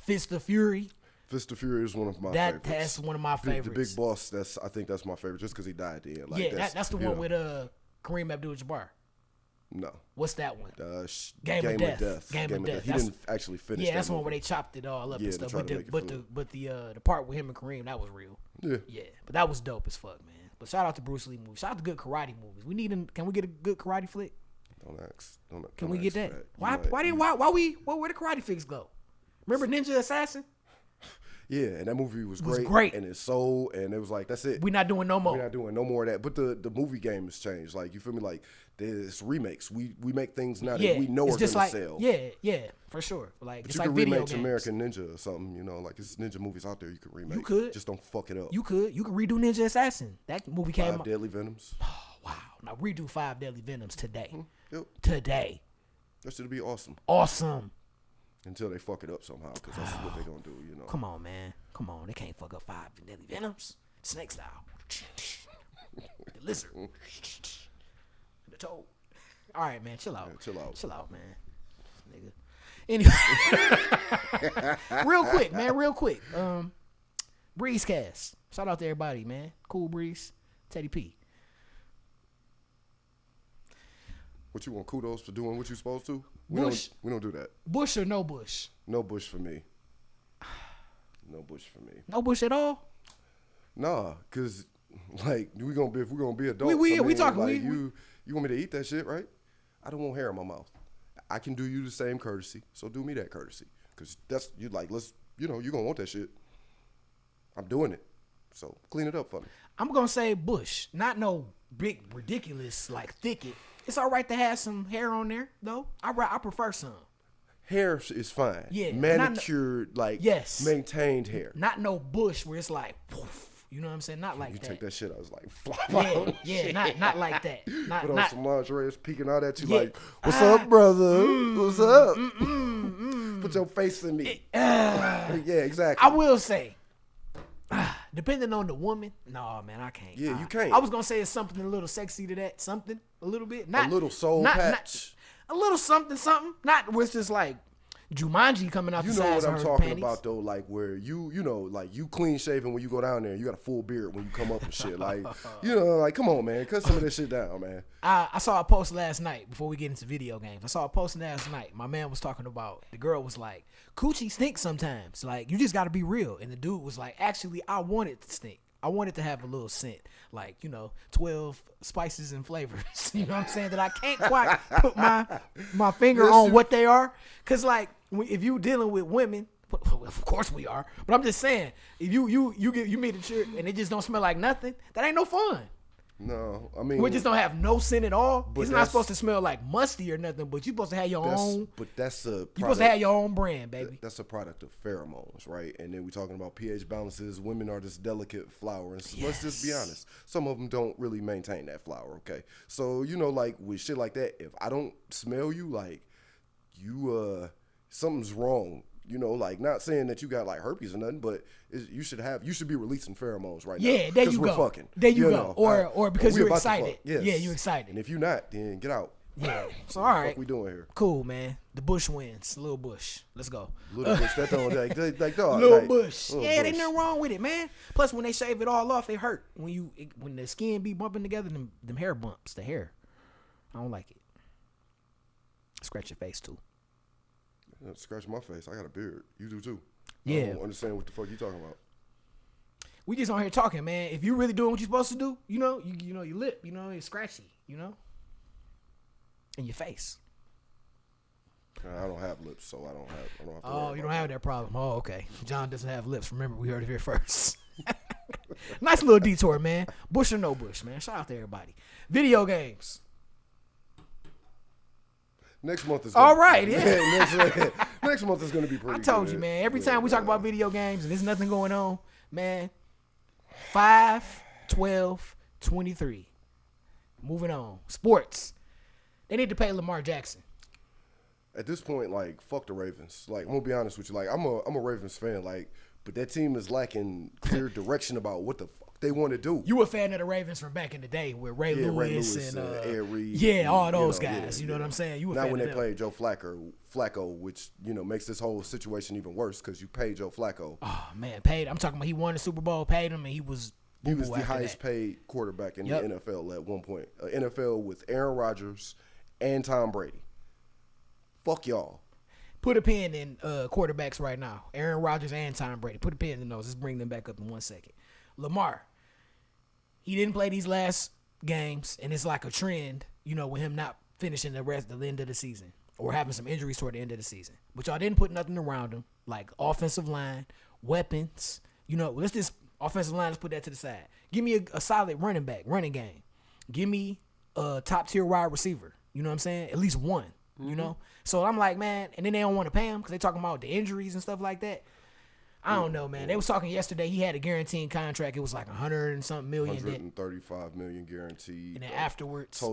A: Fist of Fury.
B: Fist of Fury is one of my favorites.
A: That's one of my favorites.
B: The Big Boss, I think that's my favorite just because he died at the end. Like,
A: yeah, that's the one with Kareem Abdul-Jabbar.
B: No.
A: What's that one?
B: Game of Death.
A: Game of Death.
B: He didn't actually finish that.
A: Yeah, that's the one
B: movie.
A: where they chopped it all up and stuff. But the part with him and Kareem, that was real.
B: Yeah.
A: Yeah, but that was dope as fuck, man. But shout out to Bruce Lee movies. Shout out to good karate movies. Can we get a good karate flick?
B: Don't ask.
A: Can we get that? Where the karate flicks go? Remember Ninja Assassin?
B: Yeah, and that movie was great.
A: great.
B: And it sold, and it was like, that's it.
A: We're not doing no more.
B: We're not doing no more of that. But the movie game has changed. Like, you feel me? Like, there's remakes. We make things now that we know are going to sell.
A: Yeah, for sure. Like,
B: But
A: it's
B: you
A: like
B: could
A: video
B: remake
A: games.
B: American Ninja or something, you know, like it's ninja movies out there you could remake.
A: You could.
B: Just don't fuck it up.
A: You could redo Ninja Assassin. That movie came
B: Five
A: out.
B: Deadly Venoms.
A: Oh, wow. Now redo 5 Deadly Venoms today.
B: Yep.
A: Today.
B: That should be awesome.
A: Awesome.
B: Until they fuck it up somehow, because that's what they're going to do, you know.
A: Come on, man. Come on. They can't fuck up 5 Deadly Venoms. Snake style. The lizard. The toad. All right, man. Chill out.
B: Yeah, chill out.
A: Chill out, man. Nigga. Anyway. Real quick. Breezecast. Shout out to everybody, man. Cool Breeze. Teddy P.
B: What you want kudos for doing what you supposed to? We don't do that.
A: Bush or no Bush?
B: No Bush for me. No Bush for me.
A: No Bush at all?
B: Nah, cause like if we're gonna be adults.
A: We talking.
B: Like, you want me to eat that shit, right? I don't want hair in my mouth. I can do you the same courtesy, so do me that courtesy, cause that's you like. Let's you gonna want that shit. I'm doing it, so clean it up for me.
A: I'm gonna say Bush, not no big ridiculous like thicket. It's all right to have some hair on there though. I prefer some.
B: Hair is fine.
A: Yeah,
B: manicured, maintained hair.
A: Not no bush where it's like, poof, you know what I'm saying? Not like
B: you
A: that.
B: Take that shit, I was like, flop out.
A: Yeah, not like that.
B: Put on some lingerie, it's peeking out at you like, what's up, brother? What's up? Put your face in me. Yeah, exactly.
A: I will say, depending on the woman, no, man, I can't.
B: Yeah, you can't.
A: I was gonna say it's something a little sexy to that, something a little bit, not
B: a little soul patch.
A: A little something, not where it's just like Jumanji coming out the sides of her panties.
B: You know what I'm talking about though, like where you like you clean shaven when you go down there, and you got a full beard when you come up and shit. Like like come on, man, cut some of this shit down, man.
A: I saw a post last night before we get into video games. I saw a post last night. My man was talking about the girl was like, coochie stinks sometimes. Like you just got to be real. And the dude was like, actually, I want it to stink. I want it to have a little scent, like 12 spices and flavors. You know what I'm saying? That I can't quite put my finger on what they are, cause like if you dealing with women, of course we are. But I'm just saying, if you meet a chick and it just don't smell like nothing, that ain't no fun.
B: No, I mean
A: we just don't have no scent at all. It's not supposed to smell like musty or nothing, but you're supposed to have your own.
B: But that's a product,
A: you're supposed to have your own brand, baby.
B: That's a product of pheromones, right? And then we're talking about pH balances. Women are this delicate flower, and let's just be honest. Some of them don't really maintain that flower. Okay, so like with shit like that, if I don't smell you, like you, something's wrong. Like not saying that you got like herpes or nothing, but you should be releasing pheromones right now.
A: Yeah, there you go.
B: Fucking.
A: There you go. Or because you're excited.
B: Yes.
A: Yeah, you're excited.
B: And if you're not, then get out.
A: Yeah. So all right.
B: What we doing here?
A: Cool, man. The Bush wins. Little Bush. Let's go.
B: Little Bush. That don't like dog.
A: Little Bush. Yeah, ain't nothing wrong with it, man. Plus, when they shave it all off, it hurt. When the skin be bumping together, them hair bumps. The hair. I don't like it. Scratch your face too.
B: Scratch my face. I got a beard. You do too.
A: Yeah.
B: I don't understand what the fuck you talking about.
A: We just on here talking, man. If you really doing what you're supposed to do, your lip, it's scratchy, and your face.
B: I don't have lips, so I don't have to
A: Oh, you don't have that problem. Oh, okay. John doesn't have lips. Remember, we heard it here first. Nice little detour, man. Bush or no Bush, man. Shout out to everybody. Video games.
B: Next month is
A: all right. Yeah.
B: Next month is gonna be pretty.
A: I told you, man. Every time we talk about video games and there's nothing going on, man. 5, 12, 23. Moving on. Sports. They need to pay Lamar Jackson.
B: At this point, like, fuck the Ravens. Like, I'm gonna be honest with you. Like, I'm a Ravens fan. Like, but that team is lacking clear direction about what the fuck they want to do.
A: You were a fan of the Ravens from back in the day with Ray Lewis and
B: Ed Reed.
A: Yeah, all those guys. You know what I'm saying? You were a fan
B: when
A: of
B: they
A: them.
B: played Joe Flacco, which makes this whole situation even worse because you paid Joe Flacco.
A: Oh man, paid. I'm talking about he won the Super Bowl, paid him, and he was
B: the highest paid quarterback in the NFL at one point. NFL with Aaron Rodgers and Tom Brady. Fuck y'all.
A: Put a pin in quarterbacks right now. Aaron Rodgers and Tom Brady. Put a pin in those. Let's bring them back up in 1 second. Lamar. He didn't play these last games, and it's like a trend, with him not finishing the end of the season or having some injuries toward the end of the season. But y'all didn't put nothing around him, like offensive line weapons. Let's just offensive line. Let's put that to the side. Give me a solid running back, running game. Give me a top tier wide receiver. You know what I'm saying? At least one. So I'm like, man, and then they don't want to pay him because they talking about the injuries and stuff like that. I don't know, man. They was talking yesterday. He had a guaranteed contract. It was like 100 and something million.
B: 135 million guaranteed.
A: And then afterwards,
B: the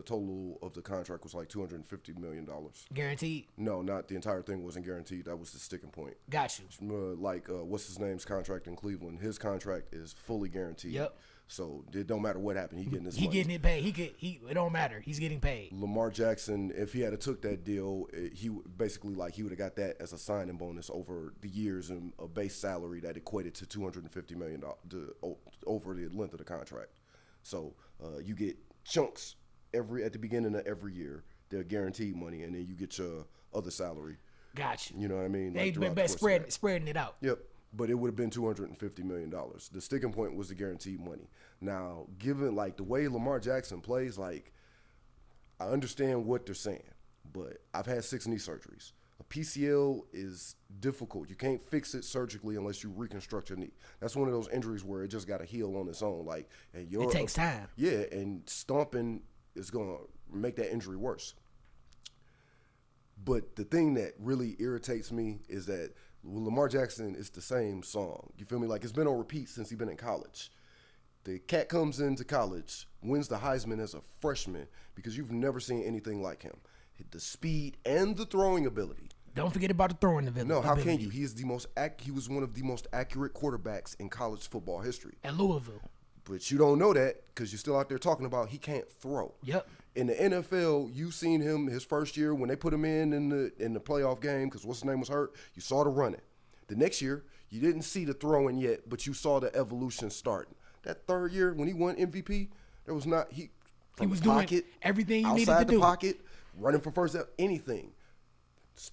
B: total of the contract was like $250 million.
A: Guaranteed?
B: No, not the entire thing wasn't guaranteed. That was the sticking point.
A: Got you.
B: What's his name's contract in Cleveland? His contract is fully guaranteed.
A: Yep.
B: So it don't matter what happened. He getting his money.
A: Getting it paid. It don't matter. He's getting paid.
B: Lamar Jackson, if he had took that deal, he would have got that as a signing bonus over the years and a base salary that equated to $250 million over the length of the contract. So you get chunks at the beginning of every year. They're guaranteed money, and then you get your other salary.
A: Got you.
B: You know what I mean?
A: They've been spreading it out.
B: Yep. But it would have been $250 million. The sticking point was the guaranteed money. Now, given the way Lamar Jackson plays, I understand what they're saying, but I've had 6 knee surgeries. A PCL is difficult. You can't fix it surgically unless you reconstruct your knee. That's one of those injuries where it just got to heal on its own.
A: It takes time.
B: Yeah, and stomping is going to make that injury worse. But the thing that really irritates me is that Lamar Jackson is the same song. You feel me? It's been on repeat since he's been in college. The cat comes into college, wins the Heisman as a freshman because you've never seen anything like him. The speed and the throwing ability.
A: Don't forget about the throwing ability.
B: No, how can you? He was one of the most accurate quarterbacks in college football history.
A: At Louisville.
B: But you don't know that because you're still out there talking about he can't throw.
A: Yep.
B: In the NFL, you've seen him his first year when they put him in the playoff game because what's his name was hurt. You saw the running. The next year, you didn't see the throwing yet, but you saw the evolution starting. That third year when he won MVP, there was not he was
A: doing everything you needed to do.
B: Outside the pocket, running for first down, anything.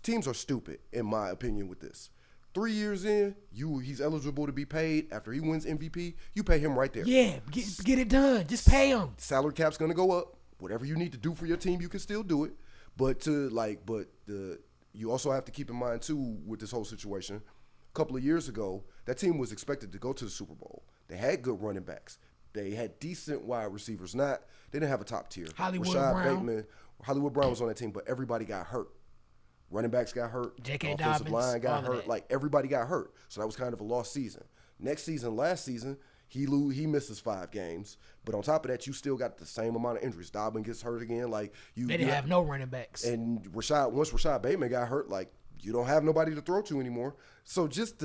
B: Teams are stupid, in my opinion, with this. 3 years in, he's eligible to be paid. After he wins MVP, you pay him right there.
A: Yeah, get it done. Just pay him.
B: Salary cap's gonna go up. Whatever you need to do for your team, you can still do it. But you also have to keep in mind too with this whole situation. A couple of years ago, that team was expected to go to the Super Bowl. They had good running backs. They had decent wide receivers. They didn't have a top tier.
A: Hollywood
B: Brown was on that team, but everybody got hurt. Running backs got hurt.
A: J.K.
B: Offensive
A: Dobbins,
B: line got hurt. Everybody got hurt. So that was kind of a lost season. Last season, he misses 5 games. But on top of that, you still got the same amount of injuries. Dobbins gets hurt again.
A: They didn't have no running backs.
B: And once Rashad Bateman got hurt, you don't have nobody to throw to anymore. So just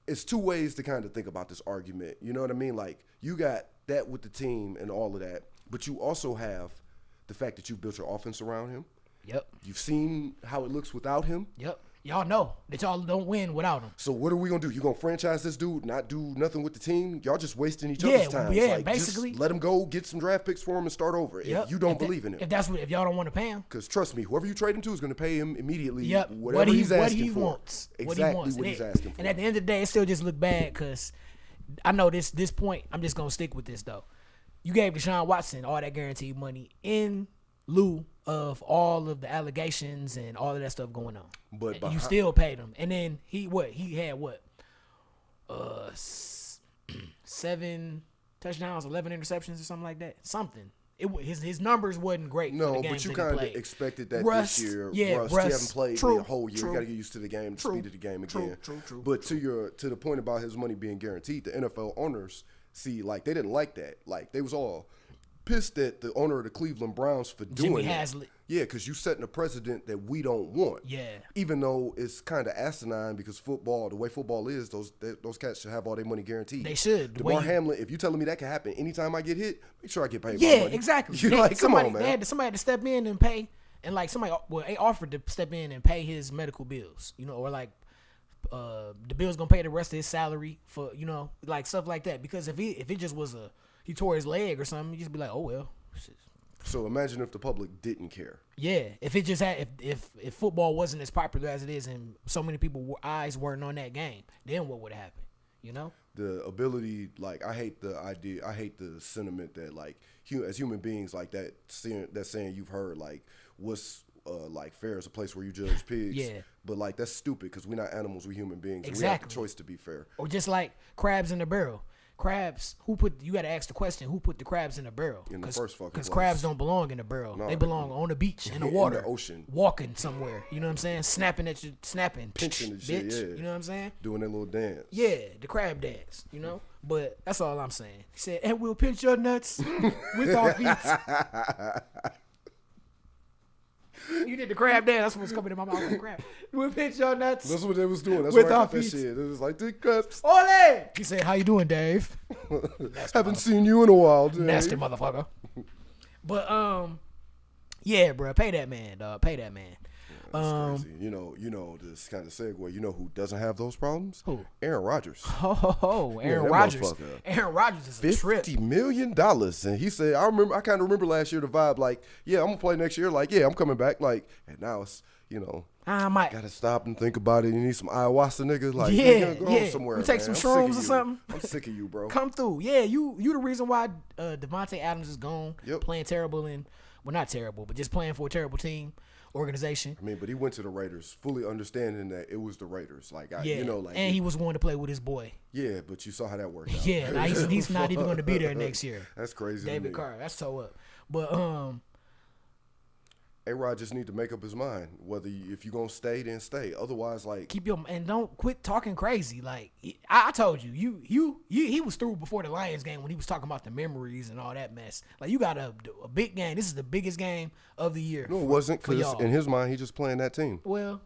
B: it's 2 ways to kind of think about this argument. You know what I mean? You got that with the team and all of that, but you also have the fact that you built your offense around him.
A: Yep.
B: You've seen how it looks without him.
A: Yep. Y'all know that y'all don't win without him.
B: So what are we going to do? You going to franchise this dude, not do nothing with the team? Y'all just wasting each other's time.
A: Yeah, basically.
B: Just let him go, get some draft picks for him, and start over.
A: Yep.
B: If you don't believe in him.
A: If y'all don't want to pay him.
B: Because trust me, whoever you trade him to is going to pay him immediately.
A: Yep.
B: Whatever he's asking for.
A: Wants.
B: Exactly what he's asking for.
A: And at the end of the day, it still just look bad because I know this point, I'm just going to stick with this, though. You gave Deshaun Watson all that guaranteed money in lieu of all of the allegations and all of that stuff going on. But you still paid him. And then he had 7 touchdowns, 11 interceptions or something like that. Something. His numbers wasn't great.
B: No,
A: for the games
B: but you
A: kind of
B: expected that
A: Rust,
B: this year.
A: Yeah,
B: Rust, you haven't played the whole year.
A: True,
B: you got to get used to the game, the speed of the game again.
A: True.
B: But to the point about his money being guaranteed, the NFL owners they didn't like that. They was all pissed at the owner of the Cleveland Browns for doing
A: Jimmy
B: that.
A: Haslett.
B: Yeah, because you setting a precedent that we don't want.
A: Yeah.
B: Even though it's kind of asinine because the way football is, those cats should have all their money guaranteed.
A: They should.
B: DeMar Hamlin, if you telling me that can happen anytime I get hit, make sure I get paid.
A: Yeah, exactly.
B: Come on, man.
A: Somebody had to step in and pay, and they offered to step in and pay his medical bills, or the bill's gonna pay the rest of his salary for, stuff like that. Because if it just was he tore his leg or something, you just be like, oh well.
B: So imagine if the public didn't care.
A: Yeah, if it just had if football wasn't as popular as it is and so many people's eyes weren't on that game, then what would happen?
B: The ability, I hate the idea, I hate the sentiment that as human beings, that saying you've heard, what's like fair is a place where you judge pigs.
A: Yeah.
B: But like that's stupid because we're not animals, we're human beings.
A: Exactly.
B: We have the choice to be fair.
A: Or just like crabs in the barrel. Crabs, you got to ask the question, who put the crabs in the barrel?
B: In the first fucking place.
A: Because crabs don't belong in the barrel.
B: No,
A: they belong on the beach, in the water.
B: In the ocean.
A: Walking somewhere. You know what I'm saying? Snapping.
B: Pinching and shit,
A: bitch.
B: yeah.
A: You know what I'm saying?
B: Doing that little dance.
A: Yeah, the crab dance, you know? But that's all I'm saying. He said, and we'll pinch your nuts with our feet. You did the crab dance. That's what's coming in my mouth. Like crab. We'll pinch your nuts.
B: That's what they was doing. That's
A: with
B: where I
A: our
B: got that
A: feet.
B: shit. It was like, the crabs.
A: Ole! He said, how you doing, Dave?
B: Haven't seen you in a while, Dave.
A: Nasty motherfucker. But, yeah, bro. Pay that man, dog. Pay that man.
B: That's crazy. You know, this kind of segue. You know who doesn't have those problems?
A: Who?
B: Aaron Rodgers.
A: Aaron
B: that
A: Rodgers.
B: motherfucker.
A: Aaron Rodgers is a trip.
B: $50 million. And he said, I kind of remember last year the vibe, like, yeah, I'm going to play next year. Like, yeah, I'm coming back. Like, and now it's, you know,
A: I might.
B: got to stop and think about it. You need some ayahuasca, nigga. Like,
A: Yeah,
B: go
A: yeah.
B: somewhere.
A: We take
B: man.
A: some
B: I'm sick
A: shrooms
B: of
A: or
B: you.
A: something.
B: I'm sick of you, bro.
A: Come through. Yeah, you the reason why Devontae Adams is gone.
B: Yep.
A: Playing terrible well, not terrible, but just playing for a terrible team, organization.
B: I mean, but he went to the Raiders fully understanding that it was the Raiders. Like,
A: Yeah,
B: you know, like.
A: and he was willing to play with his boy.
B: Yeah, but you saw how that worked out.
A: Yeah, now he's not even going to be there next year.
B: That's crazy.
A: David Carr, that's toe up. But
B: A-Rod just need to make up his mind whether if you're gonna stay, then stay. Otherwise, like
A: keep your and don't quit talking crazy. Like I told you, he was through before the Lions game when he was talking about the memories and all that mess. Like you got a big game. This is the biggest game of the year.
B: no, it wasn't because
A: y'all.
B: in his mind he just playing that team.
A: Well,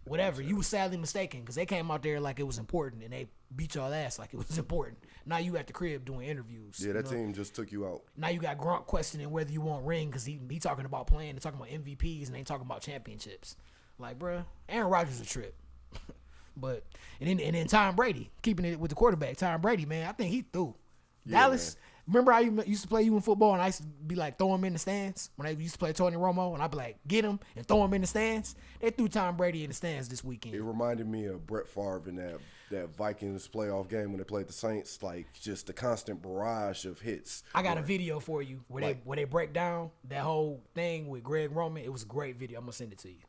A: whatever. You was sadly mistaken because they came out there like it was important and they beat y'all ass like it was important. Now you at the crib doing interviews.
B: Yeah, that team just took you out.
A: Now you got Gronk questioning whether you want ring because he talking about playing and talking about MVPs and they talking about championships. Like, bruh, Aaron Rodgers a trip. But and then Tom Brady, keeping it with the quarterback, Tom Brady, man, I think he threw.
B: Yeah,
A: Dallas, remember I used to play you in football and I used to be like throw him in the stands when I used to play Tony Romo and I'd be like get him and throw him in the stands. They threw Tom Brady in the stands this weekend.
B: It reminded me of Brett Favre in that Vikings playoff game when they played the Saints. Like just the constant barrage of hits.
A: I got a video for you where they break down that whole thing with Greg Roman. It was a great video. I'm gonna send it to you.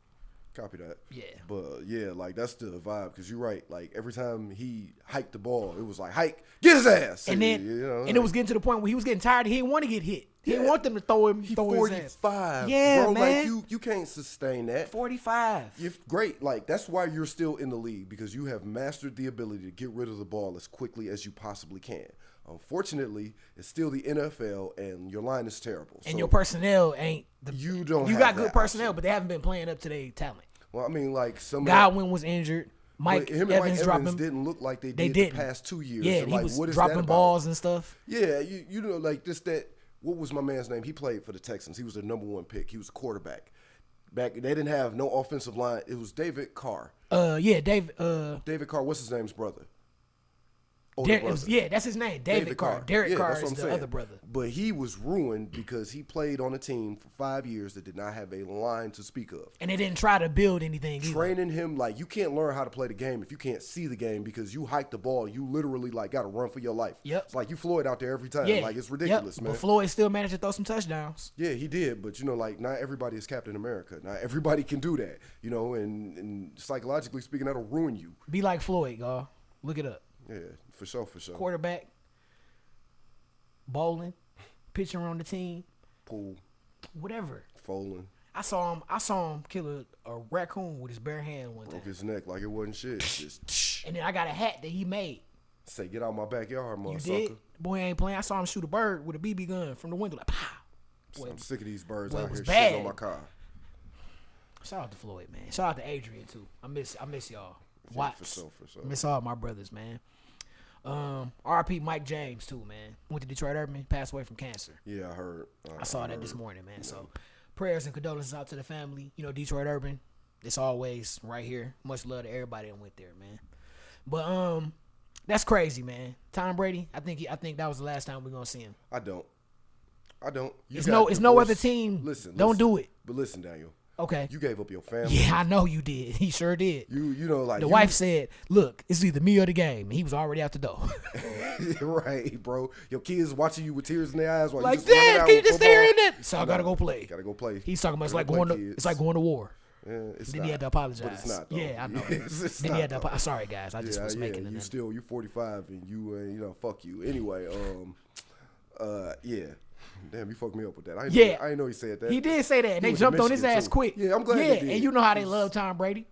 B: Copy that.
A: Yeah.
B: But yeah, like that's the vibe because you're right. Like every time he hiked the ball, it was like hike, get his ass.
A: And then and it was getting to the point where he was getting tired. He didn't want to get hit. He didn't want them to throw him.
B: He
A: throw
B: 45.
A: his ass. Yeah,
B: bro,
A: man.
B: Like you can't sustain that.
A: 45.
B: You're great. Like that's why you're still in the league because you have mastered the ability to get rid of the ball as quickly as you possibly can. Unfortunately, it's still the NFL and your line is terrible.
A: And
B: so
A: your personnel ain't.
B: You
A: got good personnel, but they haven't been playing up to their talent.
B: Well, I mean, like
A: Godwin was injured. Mike Evans
B: didn't look like they did the past 2 years.
A: Yeah,
B: and
A: he
B: like,
A: was
B: what is
A: dropping
B: that about?
A: balls and stuff.
B: Yeah, you know, like just that. What was my man's name? He played for the Texans. He was the number 1 pick. He was a quarterback. Back they didn't have no offensive line. It was David Carr. David Carr. What's his name's brother?
A: That's his name, David Carr. Derek Carr is the other brother.
B: But he was ruined because he played on a team for 5 years that did not have a line to speak of.
A: And they didn't try to build anything either.
B: Training him, like, you can't learn how to play the game if you can't see the game because you hike the ball. You literally, like, got to run for your life.
A: Yep.
B: It's like you Floyd out there every time.
A: Yeah.
B: Like, it's ridiculous, man.
A: But Floyd still managed to throw some touchdowns.
B: Yeah, he did. But, you know, like, not everybody is Captain America. Not everybody can do that. You know, and psychologically speaking, that'll ruin you.
A: Be like Floyd, y'all. Look it up.
B: Yeah, for sure.
A: Quarterback, bowling, pitching on the team,
B: pool,
A: whatever.
B: Folding.
A: I saw him kill a raccoon with his bare hand one time.
B: Broke his neck like it wasn't shit. Just
A: and then I got a hat that he made.
B: Say, get out my backyard, motherfucker.
A: You did? Boy, ain't playing. I saw him shoot a bird with a BB gun from the window, like pow.
B: Boy, I'm sick of these birds
A: boy,
B: out here
A: bad.
B: shitting on my car.
A: Shout out to Floyd, man. Shout out to Adrian too. I miss y'all.
B: Yeah,
A: Watts.
B: for sure.
A: Miss all my brothers, man. RP Mike James too, man. Went to Detroit Urban, passed away from cancer.
B: Yeah, I heard.
A: I saw that this morning, man. Yeah. So prayers and condolences out to the family. You know, Detroit Urban, it's always right here. Much love to everybody that went there, man. But that's crazy, man. Tom Brady, I think that was the last time we're gonna see him.
B: I don't.
A: It's no other team.
B: Listen.
A: Don't do it.
B: But listen, Daniel.
A: Okay.
B: You gave up your family.
A: Yeah, I know you did. He sure did.
B: You know, like
A: the wife said, "Look, it's either me or the game." And he was already out the door.
B: Right, bro. Your kids watching you with tears in their eyes while
A: Like,
B: you just running
A: Dad,
B: out
A: can you
B: with
A: just stay here
B: football.
A: in that? So I gotta go play.
B: Gotta go play.
A: He's talking about it's like
B: Gotta
A: going
B: play,
A: to
B: kids.
A: it's like going to war.
B: It's
A: Then
B: not.
A: he had to apologize.
B: But it's not, though.
A: Yeah, I know.
B: It's
A: Then
B: not,
A: he had to.
B: though.
A: Sorry, guys. I just was making it.
B: You 45 and you fuck you. Anyway, yeah. Damn, you fucked me up with that. I didn't know he said that.
A: He did say that, and they
B: was
A: jumped
B: in
A: on his
B: Michigan,
A: ass
B: too.
A: quick.
B: Yeah, I'm glad they did.
A: And you know how they love Tom Brady.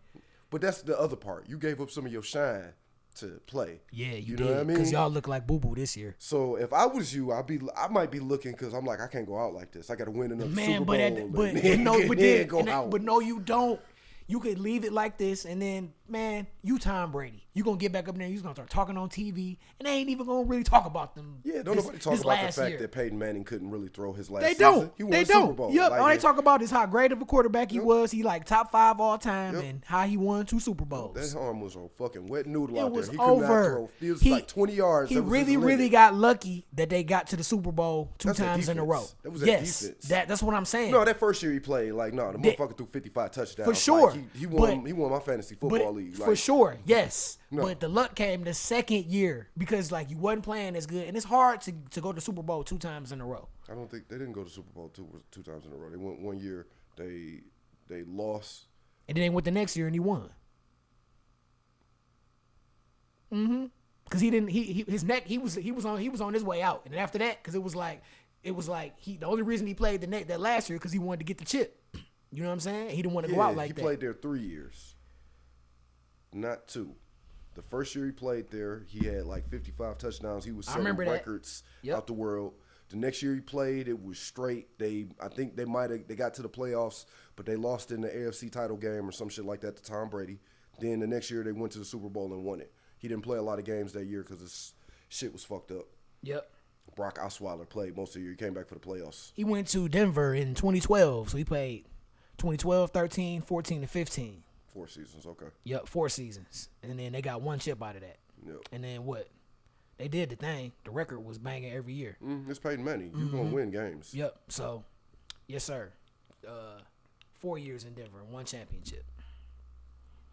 B: But that's the other part. You gave up some of your shine to play.
A: Yeah, you
B: know what I
A: did.
B: mean?
A: Because y'all look like Boo Boo this year.
B: So if I was you, I might be looking because I'm like, I can't go out like this. I got to win another Super Bowl.
A: But no, you don't. You could leave it like this, and then, man, you Tom Brady. You gonna get back up there, and you're gonna start talking on TV, and they ain't even gonna really talk about them.
B: Yeah, don't nobody talk about the fact that Peyton Manning couldn't really throw his last season. He won the Super Bowl.
A: Yep,
B: like,
A: all they talk about is how great of a quarterback he was. He like top 5 all time, and how he won 2 Super Bowls.
B: That arm was a fucking wet noodle out
A: was
B: there. He could not throw. It was like 20 yards.
A: He really got lucky that they got to the Super Bowl 2 times in a row.
B: That was that defense.
A: That's what I'm saying.
B: No, that first year he played, the motherfucker threw 55 touchdowns.
A: For sure.
B: Like, he won my fantasy football league.
A: For sure, yes. No. But the luck came the second year because you wasn't playing as good, and it's hard to go to Super Bowl 2 times in a row.
B: I don't think they didn't go to Super Bowl two times in a row. They went one year. They lost,
A: and then they went the next year and he won. Because he didn't. His neck. He was on his way out, and then after that, because it was like the only reason he played that last year because he wanted to get the chip. You know what I'm saying? He didn't want to go out like that.
B: He played there 3 years, not 2. The first year he played there, he had 55 touchdowns. He was setting records out the world. The next year he played, it was straight. I think they got to the playoffs, but they lost in the AFC title game or some shit like that to Tom Brady. Then the next year they went to the Super Bowl and won it. He didn't play a lot of games that year because his shit was fucked up.
A: Yep.
B: Brock Osweiler played most of the year. He came back for the playoffs.
A: He went to Denver in 2012, so he played 2012, 13, 14, and 15.
B: 4 seasons, okay.
A: Yep, 4 seasons. And then they got 1 chip out of that.
B: Yep.
A: And then what? They did the thing. The record was banging every year.
B: It's Peyton Manning. You're going to win games.
A: Yep. So, yes, sir. 4 years in Denver, 1 championship.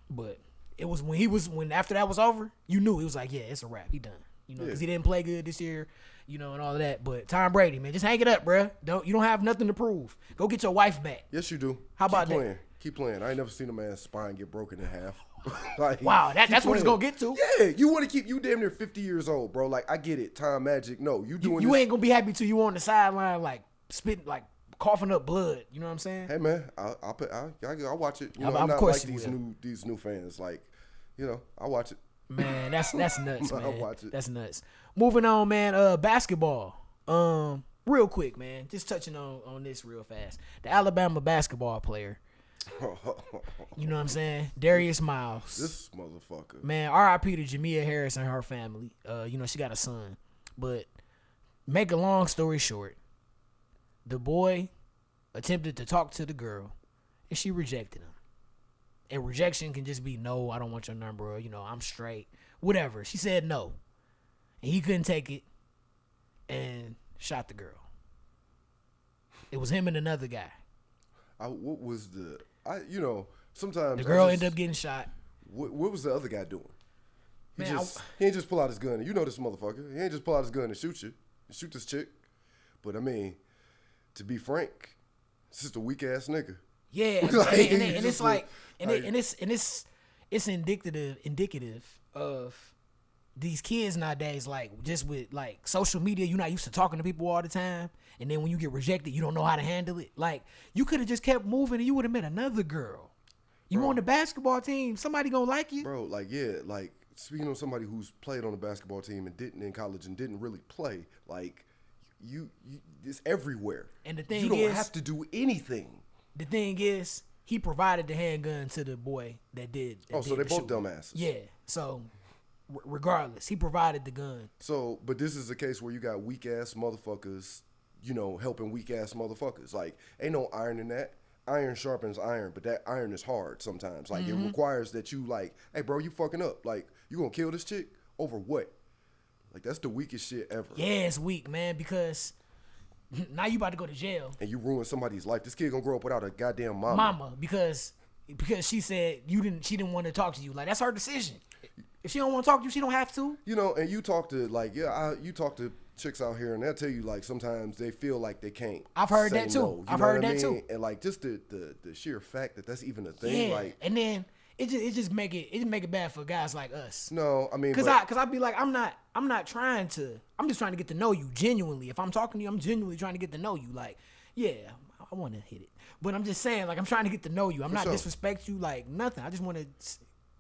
A: But it was when after that was over, you knew it was like, yeah, it's a wrap. He done. Because he didn't play good this year, and all of that. But Tom Brady, man, just hang it up, bruh. You don't have nothing to prove. Go get your wife back.
B: Yes, you do.
A: How about that?
B: Keep playing. I ain't never seen a man's spine get broken in half.
A: Wow, that's what it's gonna get to.
B: Yeah, you want to keep you damn near 50 years old, bro. I get it. Time magic. No, you doing.
A: You ain't gonna be happy till you on the sideline, spitting, coughing up blood. You know what I'm saying?
B: Hey man, I'll watch it. I'm not like these new fans. I'll watch it.
A: Man, that's nuts, man.
B: I'll watch it.
A: That's nuts. Moving on, man. Basketball. Real quick, man. Just touching on this real fast. The Alabama basketball player. You know what I'm saying? Darius Miles.
B: This motherfucker.
A: Man, R.I.P. to Jamia Harris and her family. She got a son. But make a long story short, the boy attempted to talk to the girl, and she rejected him. And rejection can just be, no, I don't want your number, or, I'm straight. Whatever. She said no. And he couldn't take it and shot the girl. It was him and another guy.
B: Sometimes
A: the girl ended up getting shot.
B: What was the other guy doing? He
A: Man,
B: ain't just pull out his gun. You know this motherfucker. He ain't just pull out his gun and shoot you. Shoot this chick. But I mean, to be frank, it's just a weak ass nigga.
A: Yeah, it's indicative of these kids nowadays. Just with social media, you're not used to talking to people all the time, and then when you get rejected, you don't know how to handle it. You could have just kept moving, and you would have met another girl. You on the basketball team, somebody gonna like you,
B: bro. Speaking of somebody who's played on the basketball team and didn't in college and didn't really play, you it's everywhere.
A: And the thing
B: you don't have to do anything.
A: The thing is, he provided the handgun to the boy that did.
B: So they both dumbasses.
A: Yeah. So, regardless, he provided the gun.
B: So, but this is a case where you got weak ass motherfuckers, helping weak ass motherfuckers. Ain't no iron in that. Iron sharpens iron, but that iron is hard sometimes. It requires that you hey, bro, you fucking up. You gonna kill this chick over what? That's the weakest shit ever.
A: Yeah, it's weak, man, because Now you about to go to jail.
B: And you ruin somebody's life. This kid gonna grow up without a goddamn mama.
A: Mama, because she said she didn't want to talk to you. Like, that's her decision. If she don't want to talk to you, she don't have to.
B: You know, and you talk to you talk to chicks out here, and they'll tell you like sometimes they feel like they can't.
A: I've heard
B: say
A: that too.
B: No,
A: I've heard that too.
B: And like just the sheer fact that that's even a thing.
A: Yeah,
B: like,
A: and then it just make it bad for guys like us.
B: No, I mean,
A: cause I be like, I'm not trying to. I'm just trying to get to know you genuinely. If I'm talking to you, I'm genuinely trying to get to know you. Like, yeah, I want to hit it, but I'm just saying, like, I'm trying to get to know you. I'm not disrespect you, like nothing. I just want to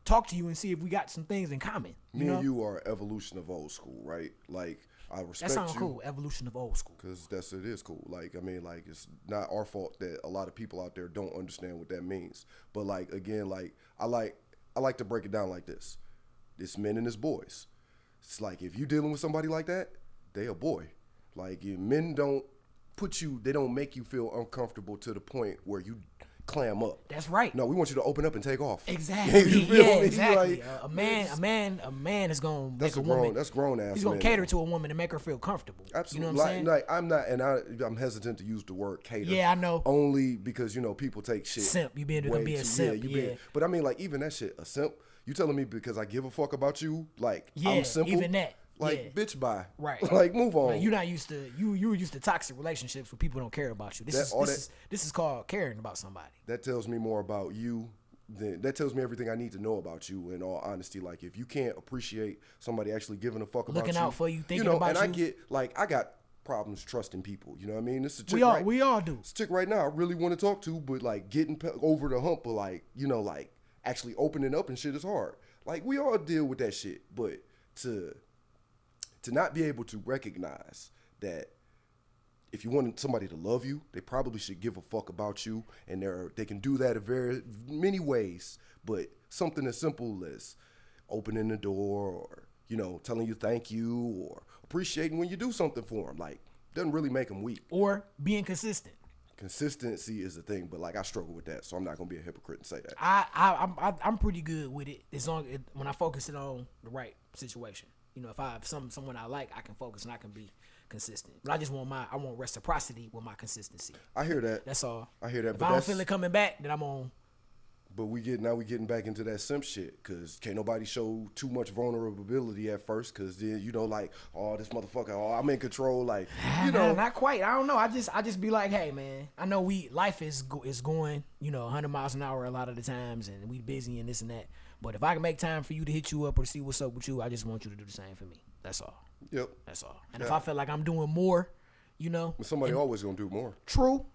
A: talk to you and see if we got some things in common.
B: Me and you are evolution of old school, right? Like, I respect you.
A: That sounds cool. Evolution of old school.
B: Because it is cool. Like, I mean, like, it's not our fault that a lot of people out there don't understand what that means. But like, again, like, I like to break it down like this. It's men and it's boys. It's like, if you dealing with somebody like that, they a boy. Like, men don't they don't make you feel uncomfortable to the point where you clam up.
A: That's right.
B: No, we want you to open up and take off.
A: Exactly.
B: You feel me?
A: Exactly.
B: Like,
A: a man is gonna make a woman.
B: That's grown ass.
A: He's gonna cater to a woman and make her feel comfortable.
B: Absolutely.
A: You know what I'm saying?
B: Like, I'm not, and I'm hesitant to use the word cater.
A: Yeah, I know.
B: Only because people take shit.
A: Simp. You being a simp. Yeah.
B: But I mean, like, even that shit, a simp. You telling me because I give a fuck about you? Like,
A: yeah,
B: I'm simple.
A: Even that.
B: Like, bitch, bye.
A: Right.
B: Like, move on.
A: Like, you're not used to you were used to toxic relationships where people don't care about you. This is called caring about somebody.
B: That tells me more about you. That tells me everything I need to know about you. In all honesty, like, if you can't appreciate somebody actually giving a fuck about you,
A: looking out for you, thinking about you.
B: I got problems trusting people. You know what I mean? This is a chick
A: we all do.
B: This chick right now I really want to talk to, but like getting over the hump of like actually opening up and shit is hard. Like, we all deal with that shit, but to not be able to recognize that if you want somebody to love you, they probably should give a fuck about you, and they can do that in very many ways. But something as simple as opening the door, or telling you thank you, or appreciating when you do something for them, like, doesn't really make them weak.
A: Or being consistent.
B: Consistency is the thing, but like, I struggle with that, so I'm not gonna be a hypocrite and say that.
A: I'm pretty good with it as long as when I focus it on the right situation. If I have someone I like, I can focus and I can be consistent. But I want reciprocity with my consistency.
B: I hear that.
A: That's all.
B: I hear that.
A: If I don't feel it coming back, then I'm on.
B: But we getting back into that simp shit, because can't nobody show too much vulnerability at first, because then like, oh, this motherfucker, oh, I'm in control, like,
A: not quite. I don't know. I just be like, hey man, I know life is going 100 miles an hour a lot of the times, and we busy and this and that. But if I can make time for you to hit you up or see what's up with you, I just want you to do the same for me. That's all.
B: Yep.
A: That's all. And if I feel like I'm doing more,
B: but somebody always gonna do more.
A: True.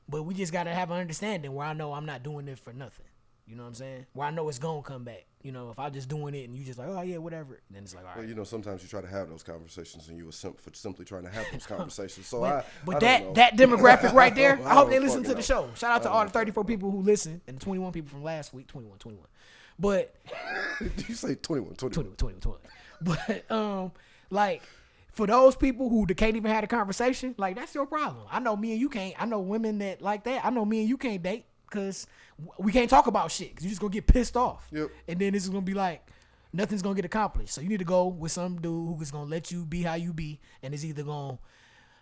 A: But we just gotta have an understanding where I know I'm not doing it for nothing. You know what I'm saying? Where I know it's gonna come back. If I'm just doing it and you just like, oh yeah, whatever, then it's like, all right.
B: Well, sometimes you try to have those conversations and you were simply trying to have those conversations. So
A: but that demographic right there, I hope they listen to the show. Shout out to all the 34 people who listen and the 21 people from last week, 21. But
B: did you say 21?
A: But like, for those people who can't even have a conversation, like, that's your problem. I know me and you can't. I know women that like that. I know me and you can't date because we can't talk about shit because you're just gonna get pissed off.
B: Yep.
A: And then this is gonna be like, nothing's gonna get accomplished. So you need to go with some dude who is gonna let you be how you be, and is either gonna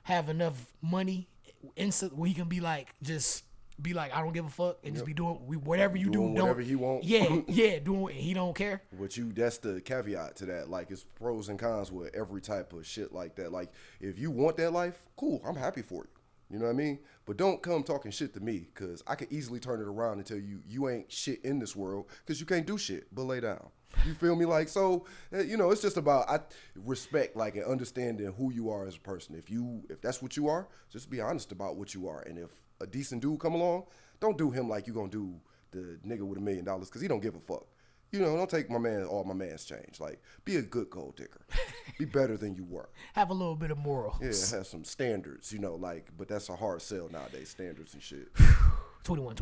A: have enough money where he can be like, just be like, I don't give a fuck, and just be doing whatever you do.
B: Whatever he want.
A: Yeah, doing what he don't care.
B: But that's the caveat to that. Like, it's pros and cons with every type of shit like that. Like, if you want that life, cool, I'm happy for you. You know what I mean? But don't come talking shit to me, because I can easily turn it around and tell you ain't shit in this world because you can't do shit but lay down. You feel me? Like, so, it's just about respect, like, and understanding who you are as a person. If that's what you are, just be honest about what you are. And if a decent dude come along, don't do him like you gonna do the nigga with $1 million, because he don't give a fuck. Don't take all my man's change. Like, be a good gold digger. Be better than you were.
A: Have a little bit of morals.
B: Yeah, have some standards, but that's a hard sell nowadays, standards and shit.
A: 21.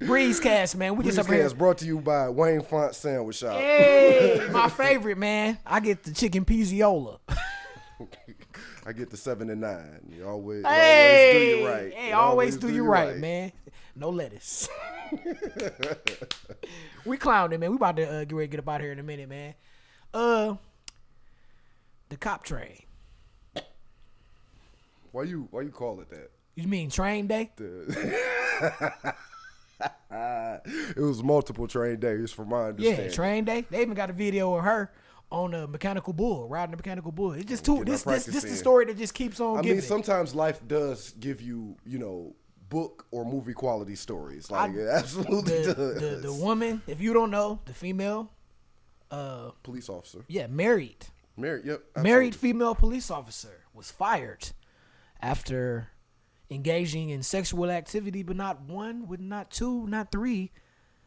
A: Breezecast, man.
B: Breezecast brought to you by Wayne Font Sandwich Shop.
A: Hey, my favorite, man. I get the chicken pizziola.
B: I get the 7 and 9. You always do you right.
A: Hey, always do you right, man. No lettuce. We clowning, man. We about to get ready to get up out here in a minute, man. The cop train.
B: Why you call it that?
A: You mean train day?
B: It was multiple train days from my understanding.
A: Yeah, train day. They even got a video of her on a mechanical bull, riding a mechanical bull. It's just too. This the story that just keeps on giving.
B: I mean, sometimes life does give you, book or movie quality stories. Like it absolutely does.
A: The woman, if you don't know, the female
B: police officer.
A: Yeah, married.
B: Yep. Absolutely.
A: Married female police officer was fired after engaging in sexual activity, but not one, not two, not three,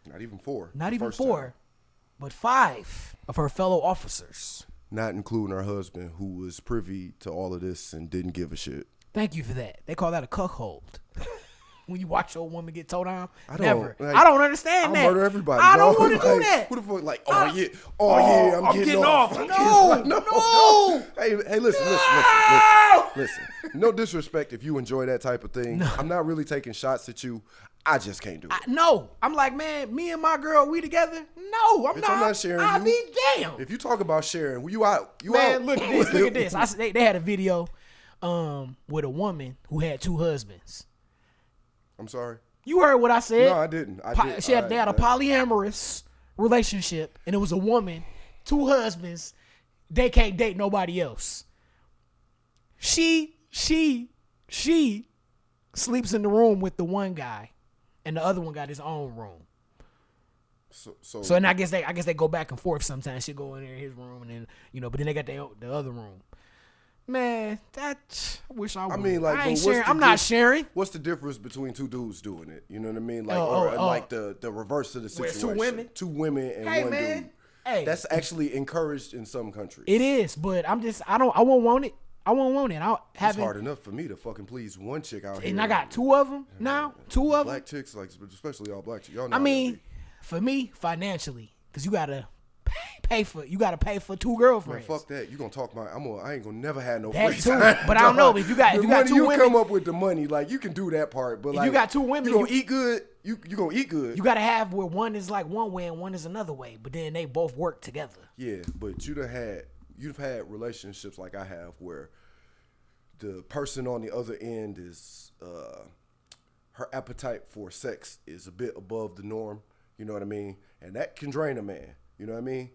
B: not even four.
A: Not even four, but 5 of her fellow officers.
B: Not including her husband, who was privy to all of this and didn't give a shit.
A: Thank you for that. They call that a cuckold. When you watch your woman get towed down,
B: I don't
A: understand that.
B: I'll murder everybody.
A: I don't want to do that.
B: Who the fuck? Like, I'm getting off. No. Hey, listen. No disrespect if you enjoy that type of thing. No. I'm not really taking shots at you. I just can't do it.
A: No. I'm like, man, me and my girl, we together? No, I'm not sharing I'll be damned.
B: If you talk about sharing, you out.
A: Man, look at this. They had a video with a woman who had 2 husbands.
B: I'm sorry.
A: You heard what I said.
B: No, I didn't.
A: They had a polyamorous relationship, and it was a woman, 2 husbands. They can't date nobody else. She sleeps in the room with the one guy, and the other one got his own room. So and I guess they go back and forth sometimes. She go in there in his room, and then but then they got the other room. Man, I wish I would.
B: I mean, like,
A: I ain't sharing. I'm not sharing.
B: What's the difference between 2 dudes doing it? You know what I mean? Like, like the reverse of the situation.
A: 2 women?
B: 2 women and one dude.
A: Hey,
B: that's actually encouraged in some countries.
A: It is, but I won't want it. I won't want it.
B: It's hard enough for me to fucking please one chick out here.
A: And I got 2 of them now. 2 of them.
B: Black chicks, like especially all black chicks. Y'all know
A: I mean, for me, financially, because you gotta pay for 2 girlfriends.
B: Man, fuck that. You gonna talk I ain't gonna never have no
A: that
B: free
A: too,
B: time.
A: But I don't know if you got 2 women.
B: You come up with the money, like you can do that part. But
A: if
B: like
A: you got 2 women,
B: you gonna eat good. You gonna eat good.
A: You gotta have where one is like one way and one is another way, but then they both work together.
B: Yeah, but you've had relationships like I have where the person on the other end is her appetite for sex is a bit above the norm. You know what I mean? And that can drain a man. You know what I mean?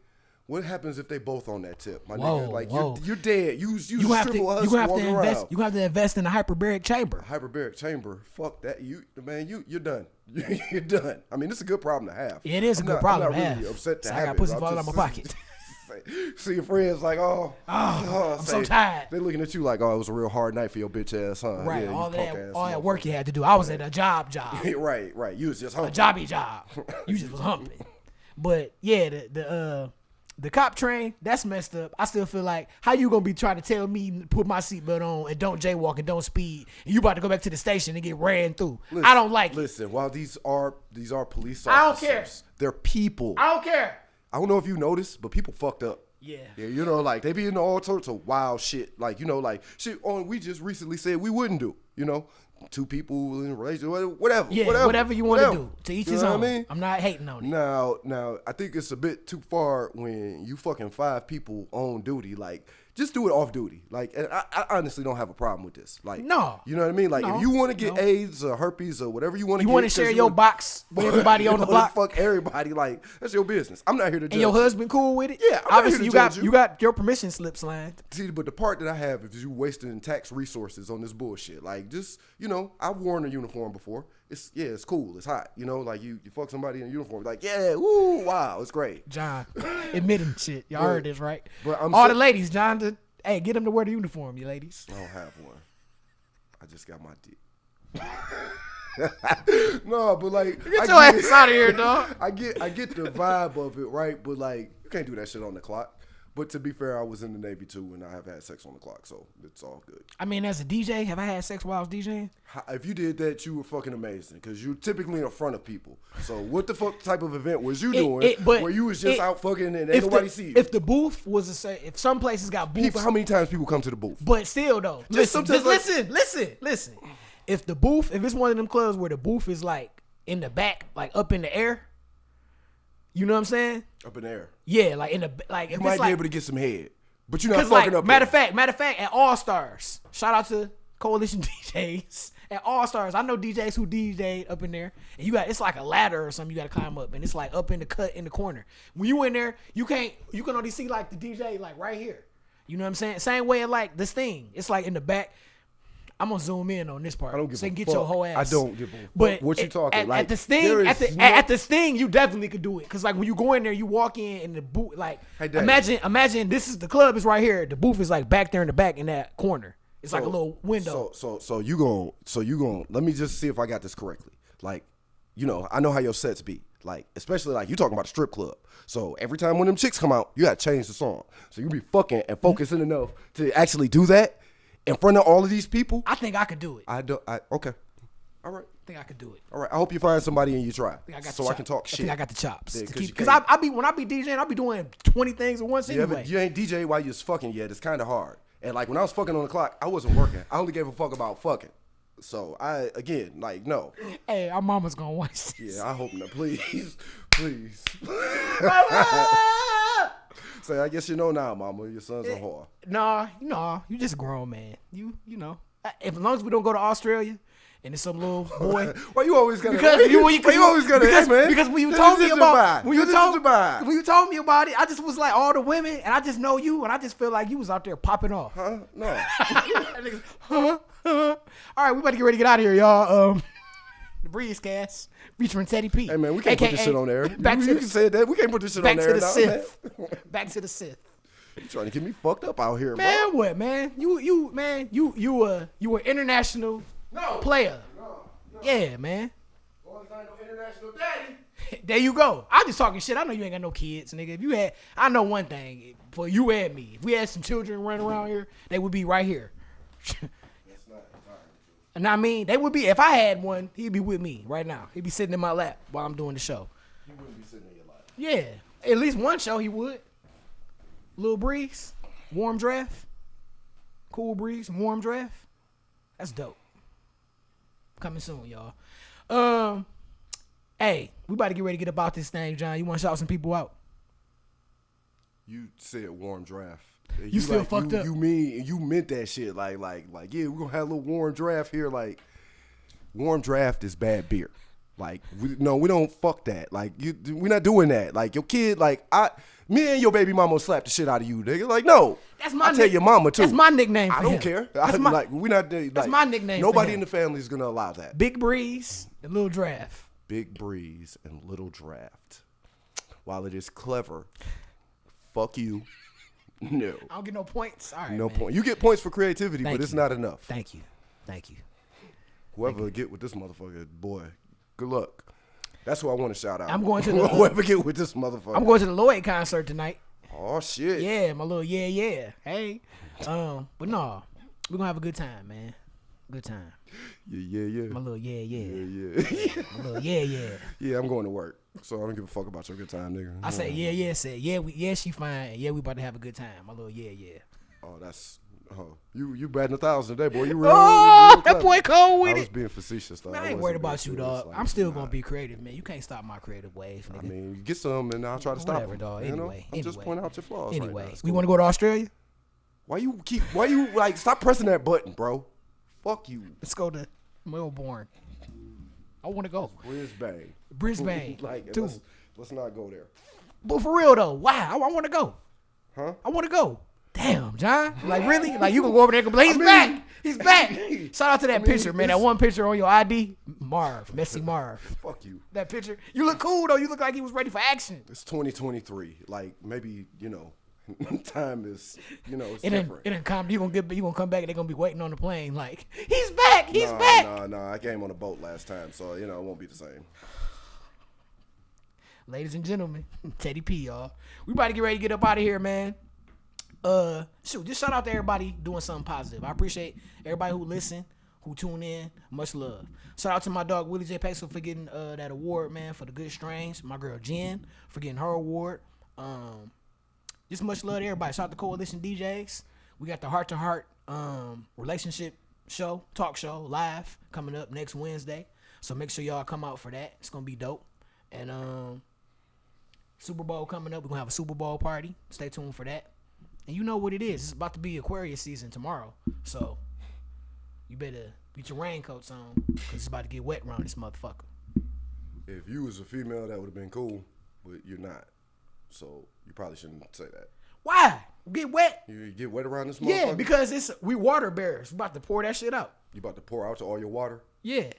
B: What happens if they both on that tip, my nigga? Like you're dead. You have
A: to invest in a hyperbaric chamber.
B: Hyperbaric chamber. Fuck that. You're done. You're done. I mean, it's a good problem to have.
A: It is a good problem to have.
B: I'm not really upset to have
A: I got pussy falling out my pocket.
B: See your friends like, I'm
A: so tired.
B: They looking at you like, it was a real hard night for your bitch ass, huh?
A: Right. Yeah, all that work you had to do. I was at a job.
B: right. You was just humping.
A: A jobby job. You just was humping. But yeah, the cop train, that's messed up. I still feel like, how you gonna be trying to tell me to put my seatbelt on and don't jaywalk and don't speed, and you about to go back to the station and get ran through? I don't like it.
B: Listen, while these are police officers,
A: I don't care.
B: They're people.
A: I don't care.
B: I don't know if you noticed, but people fucked up.
A: Yeah.
B: Yeah, like they be into all sorts of wild shit. Like, like shit we just recently said we wouldn't do, 2 people in a relationship, whatever.
A: Yeah, whatever you want to do. To each his own. I mean? I'm not hating on it.
B: Now, I think it's a bit too far when you fucking 5 people on duty. Like, just do it off duty. Like, and I honestly don't have a problem with this. Like,
A: no.
B: You know what I mean? Like, if you want to get AIDS or herpes or whatever you want to get.
A: You want to share your box with everybody on the block?
B: Fuck everybody. Like, that's your business. I'm not here to judge.
A: And your husband cool with it?
B: Yeah.
A: Obviously, you got your permission slip signed.
B: See, but the part that I have is you wasting tax resources on this bullshit. Like, just, I've worn a uniform before. It's cool. It's hot. Like you fuck somebody in a uniform. Like, yeah, woo, wow, it's great.
A: John, admitting shit. Y'all heard this, right?
B: But
A: all the ladies, John, hey, get them to wear the uniform, you ladies.
B: I don't have one. I just got my dick. No, but like,
A: get your ass out of here, dog.
B: I get the vibe of it, right? But like, you can't do that shit on the clock. But to be fair, I was in the Navy too, and I have had sex on the clock, so it's all good.
A: I mean, as a DJ, have I had sex while I was DJing?
B: If you did that, you were fucking amazing, because you're typically in front of people. So what the fuck type of event was you doing where you was just out fucking and ain't nobody see you?
A: If the booth was if some places got booths.
B: How many times people come to the booth?
A: But still, though, listen. If it's one of them clubs where the booth is like in the back, like up in the air, you know what I'm saying?
B: Up in the air.
A: Yeah, like if
B: you might be able to get some head, but you're not fucking
A: like,
B: up.
A: Matter of fact, at All Stars, shout out to coalition DJs and all stars. I know DJs who DJ up in there, and it's like a ladder or something you got to climb up, and it's like up in the cut in the corner. When you in there, you can only see like the DJ like right here. You know what I'm saying? Same way like this thing. It's like in the back. I'm gonna zoom in on this part.
B: I don't give
A: so
B: a
A: you can
B: fuck.
A: get your whole ass.
B: I don't give a fuck.
A: But
B: what you talking?
A: At the sting, at the sting, you definitely could do it. Cause like when you go in there, you walk in and the booth, like imagine this is the club is right here. The booth is like back there in the back in that corner. It's like a little window.
B: So you gon' let me just see if I got this correctly. Like, you know, I know how your sets be. Like, especially like you talking about a strip club. So every time when them chicks come out, you gotta change the song. So you be fucking and focusing enough to actually do that in front of all of these people.
A: I think I could do it.
B: Okay. All right.
A: I think I could do it.
B: All right. I hope you find somebody and you try. I can talk shit.
A: I think I got the chops.
B: Yeah,
A: Because I be when I be DJing, I be doing 20 things at once anyway.
B: But you ain't DJ while you're fucking yet. It's kind of hard. And like when I was fucking on the clock, I wasn't working. I only gave a fuck about fucking. So no.
A: Hey, our mama's gonna watch this.
B: Yeah, I hope not. Please. Say, I guess you know now, mama. Your son's a whore.
A: Nah, you just a grown man. You know. As long as we don't go to Australia and it's some little boy.
B: Why you always gotta?
A: Because you always
B: gotta, man.
A: Because when you told me about when you told me about it, I just was like all the women, and I just know you, and I just feel like you was out there popping off.
B: Huh? No.
A: All right, we about to get ready to get out of here, y'all. The Breezecast featuring Teddy P.
B: Hey man, we can't put this shit on there. You can say that. We can't put this shit on there.
A: Back to the Sith. Back to the Sith.
B: You trying to get me fucked up out here,
A: man?
B: Bro.
A: What, man? You were international player. No. Yeah, man.
B: International daddy.
A: There you go. I just talking shit. I know you ain't got no kids, nigga. If you had, I know one thing for you and me. If we had some children running around here, they would be right here.
B: That's not entirely true.
A: And I mean, they would be. If I had one, he'd be with me right now. He'd be sitting in my lap while I'm doing the show.
B: He wouldn't be sitting in your lap.
A: Yeah, at least one show he would. Little breeze, warm draft, cool breeze, warm draft. That's dope. Coming soon, y'all. Hey, we about to get ready to get about this thing, John. You want to shout some people out?
B: You said warm draft.
A: You still like, fucked up.
B: You meant that shit. Like, yeah, we're gonna have a little warm draft here. Like, warm draft is bad beer. Like, we don't fuck that. Like, we're not doing that. Like, your kid, me and your baby mama slap the shit out of you, nigga. Like, no. I tell your mama too.
A: That's my nickname for
B: I don't
A: him.
B: care.
A: That's my nickname.
B: Nobody in the family is gonna allow that.
A: Big Breeze and Little Draft.
B: Big Breeze and Little Draft. While it is clever, fuck you. No.
A: I don't get no points. All right.
B: No
A: man.
B: point. You get points for creativity, but it's not enough.
A: Thank you.
B: Whoever get with this motherfucker, boy, good luck. That's who I want to shout out.
A: I'm going to the
B: whoever get with this motherfucker.
A: I'm going to the Lloyd concert tonight.
B: Oh shit.
A: Yeah, my little yeah. Hey. But no, we're gonna have a good time, man. Good time.
B: Yeah.
A: My little yeah. My little yeah.
B: Yeah, I'm going to work, so I don't give a fuck about your good time, nigga.
A: I said yeah. Said yeah, she fine. Yeah, we about to have a good time. My little yeah.
B: Oh, that's you batting 1,000 today, boy. You real.
A: That boy cold with it.
B: I was being facetious, though.
A: Man, I ain't worried about you, dog. I'm still gonna be creative, man. You can't stop my creative wave, nigga.
B: I mean, get some, and I'll try to stop them.
A: Dog.
B: Anyway, I'm just pointing out your flaws.
A: Anyway,
B: right
A: we want to go to Australia.
B: Why you like stop pressing that button, bro? Fuck you.
A: Let's go to Melbourne. I want to go.
B: Brisbane.
A: too.
B: Let's not go there.
A: But for real though, wow, I want to go.
B: Huh?
A: I want to go. Damn, John. Like really? Like you can go over there and go, he's back. He's back. Shout out to that picture, man. That one picture on your ID. Messy Marv.
B: Fuck you.
A: That picture. You look cool though. You look like he was ready for action.
B: It's 2023. Like maybe, time is, it's
A: it
B: different.
A: Didn't come. You gonna come back and they're gonna be waiting on the plane. Like he's back. He's back.
B: No. I came on a boat last time, so it won't be the same.
A: Ladies and gentlemen, Teddy P, y'all. We about to get ready to get up out of here, man. Just shout out to everybody doing something positive. I appreciate everybody who listen, who tune in. Much love. Shout out to my dog Willie J. Paxel for getting that award, man, for the good strains. My girl Jen for getting her award. Just much love to everybody. Shout out to Coalition DJs. We got the Heart to Heart relationship talk show live coming up next Wednesday. So make sure y'all come out for that. It's gonna be dope. And Super Bowl coming up. We're gonna have a Super Bowl party. Stay tuned for that. And you know what it is. It's about to be Aquarius season tomorrow. So you better get your raincoats on because it's about to get wet around this motherfucker.
B: If you was a female, that would have been cool, but you're not. So you probably shouldn't say that.
A: Why? Get wet?
B: You get wet around this motherfucker?
A: Yeah, because we water bearers. We about to pour that shit out.
B: You about to pour out all your water?
A: Yeah.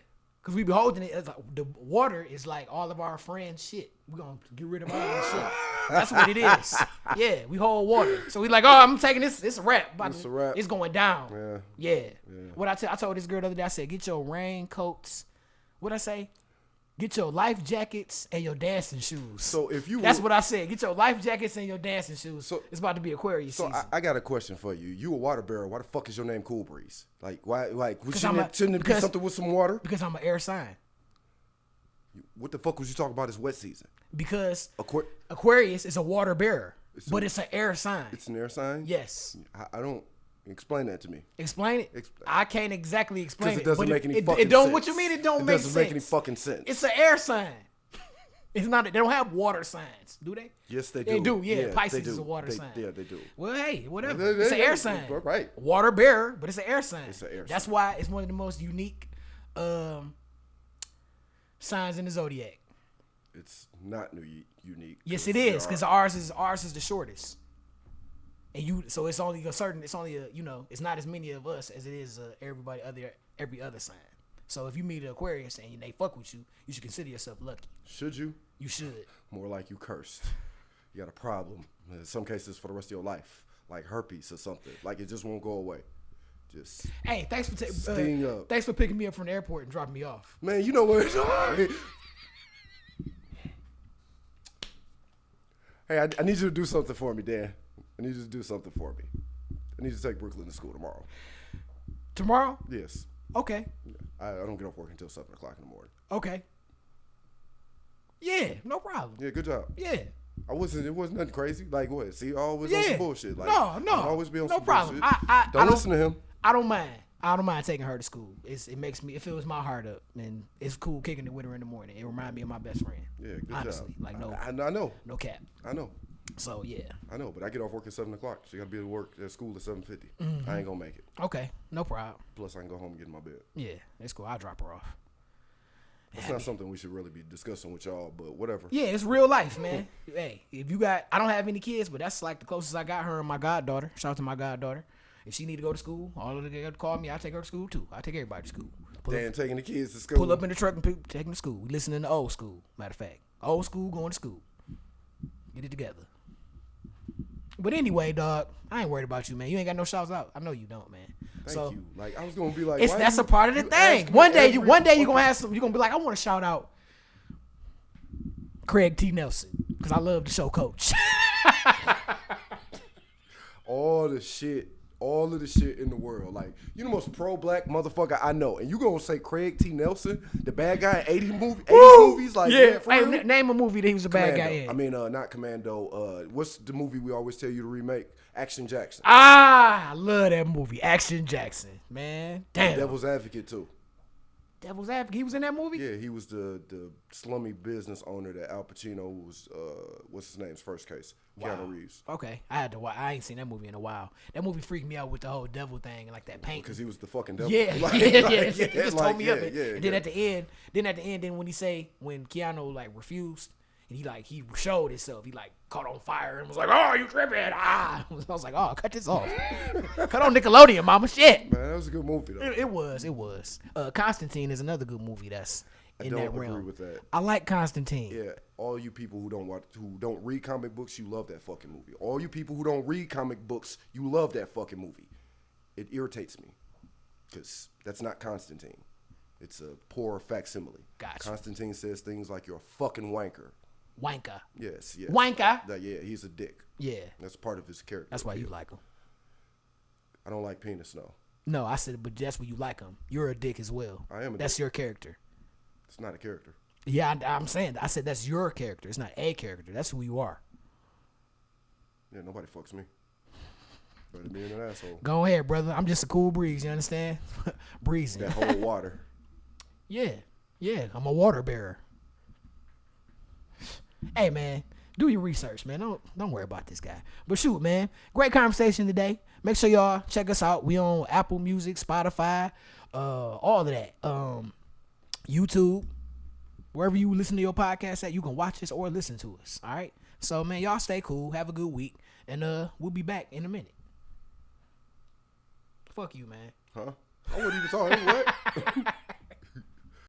A: Because we be holding it. It's like, the water is like all of our friends' shit. We're going to get rid of all that shit. That's what it is. Yeah, we hold water. So we like, oh, I'm taking this. It's a wrap.
B: It's a wrap.
A: It's going down. Yeah.
B: Yeah.
A: What I told this girl the other day, I said, get your raincoats. What'd I say? Get your life jackets and your dancing shoes.
B: So if you
A: That's what I said. Get your life jackets and your dancing shoes. So it's about to be Aquarius season.
B: I got a question for you. You a water bearer. Why the fuck is your name Cool Breeze? Like why shouldn't it be something with some water?
A: Because I'm an air sign.
B: What the fuck was you talking about this wet season?
A: Because Aquarius is a water bearer, but it's an air sign.
B: It's an air sign?
A: Yes.
B: I don't explain that to me.
A: Explain it? I can't exactly explain it.
B: Because it doesn't make any fucking
A: it don't,
B: sense.
A: What you mean it don't make sense?
B: It doesn't make any fucking sense.
A: It's an air sign. It's not. They don't have water signs, do they?
B: Yes, they do.
A: They do, yeah. Pisces
B: is
A: a water sign.
B: Yeah, they do.
A: Well, hey, whatever. It's an air sign.
B: Right.
A: Water bearer, but it's an air sign.
B: It's an air sign.
A: That's why it's one of the most unique signs in the zodiac.
B: It's not unique.
A: Yes, it is, because ours is the shortest. And so it's only it's not as many of us as it is every other sign. So if you meet an Aquarius and they fuck with you, you should consider yourself lucky.
B: Should you?
A: You should.
B: More like you cursed. You got a problem. In some cases for the rest of your life, like herpes or something. Like it just won't go away. Just
A: hey, thanks for
B: up.
A: Thanks for picking me up from the airport and dropping me off.
B: Man, you know what? Hey, I need you to do something for me, Dan. I need you to do something for me. I need you to take Brooklyn to school tomorrow.
A: Tomorrow?
B: Yes.
A: Okay.
B: I don't get off work until 7 o'clock in the morning.
A: Okay. Yeah, no problem.
B: Yeah, good job.
A: Yeah.
B: It wasn't nothing crazy. Like what? See, always on some bullshit. Like,
A: no.
B: Always be on some
A: problem.
B: bullshit. Don't listen to him.
A: I don't mind. I don't mind taking her to school. It fills my heart up, and it's cool kicking it with her in the morning. It reminds me of my best friend.
B: Yeah, good
A: honestly,
B: job.
A: Like
B: I know.
A: No cap.
B: I know.
A: So yeah.
B: I know, but I get off work at 7 o'clock. So you got to be at school at 7:50. Mm-hmm. I ain't gonna make it.
A: Okay, no problem.
B: Plus, I can go home and get in my bed.
A: Yeah, it's cool. I'll drop her off.
B: It's not something we should really be discussing with y'all, but whatever.
A: Yeah, it's real life, man. Hey, I don't have any kids, but that's like the closest I got her and my goddaughter. Shout out to my goddaughter. If she need to go to school, all of them got to call me. I take her to school too. I take everybody to school.
B: Taking the kids to school.
A: Pull up in the truck and take them to school. We listening to old school. Matter of fact, old school going to school. Get it together. But anyway, dog, I ain't worried about you, man. You ain't got no shouts out. I know you don't, man.
B: Thank you. Like I was gonna be like,
A: that's a part of the thing. One day you gonna have some. You are gonna be like, I want to shout out Craig T. Nelson because I love the show, Coach.
B: all of the shit in the world. Like, you the most pro-black motherfucker I know. And you gonna say Craig T. Nelson, the bad guy in 80 movies? Like,
A: yeah. Hey, name a movie that he was a bad guy in.
B: I mean, not Commando. What's the movie we always tell you to remake? Action Jackson.
A: I love that movie. Action Jackson. Man. Damn.
B: Devil's Advocate, too.
A: Devil's Advocate. He was in that movie?
B: Yeah, he was the slummy business owner that Al Pacino was, what's his name's first case?
A: Wow.
B: Keanu Reeves.
A: Okay. I ain't seen that movie in a while. That movie freaked me out with the whole devil thing and like that paint.
B: Because he was the fucking devil.
A: Yeah. He just told me up.
B: Yeah,
A: and then at the end, when Keanu like refused, and he showed himself. He like caught on fire and was like, "Oh, you tripping?" I was like, "Oh, cut this off. Cut on Nickelodeon, mama. Shit."
B: Man, that was a good movie though.
A: It was. Constantine is another good movie that's in that realm.
B: I don't agree with that.
A: I like Constantine.
B: Yeah, all you people who don't read comic books, you love that fucking movie. All you people who don't read comic books, you love that fucking movie. It irritates me because that's not Constantine. It's a poor facsimile.
A: Gotcha.
B: Constantine says things like "you're a fucking wanker."
A: Wanker.
B: Yes.
A: Wanker.
B: Yeah, he's a dick.
A: Yeah.
B: That's part of his character.
A: That's why you like him.
B: I don't like penis, no.
A: No, I said, but that's why you like him. You're a dick as well.
B: I am a dick.
A: That's your character.
B: It's not a character.
A: Yeah, I'm saying. I said that's your character. It's not a character. That's who you are.
B: Yeah, nobody fucks me. Better be an asshole.
A: Go ahead, brother. I'm just a cool breeze. You understand? Breezing.
B: That whole water.
A: Yeah. I'm a water bearer. Hey, man. Do your research, man. Don't worry about this guy. But shoot, man, great conversation today. Make sure y'all check us out. We on Apple Music, Spotify, all of that. YouTube, wherever you listen to your podcast at, you can watch us or listen to us. All right. So, man, y'all stay cool. Have a good week, and we'll be back in a minute. Fuck you, man.
B: Huh? I wasn't even talking. What?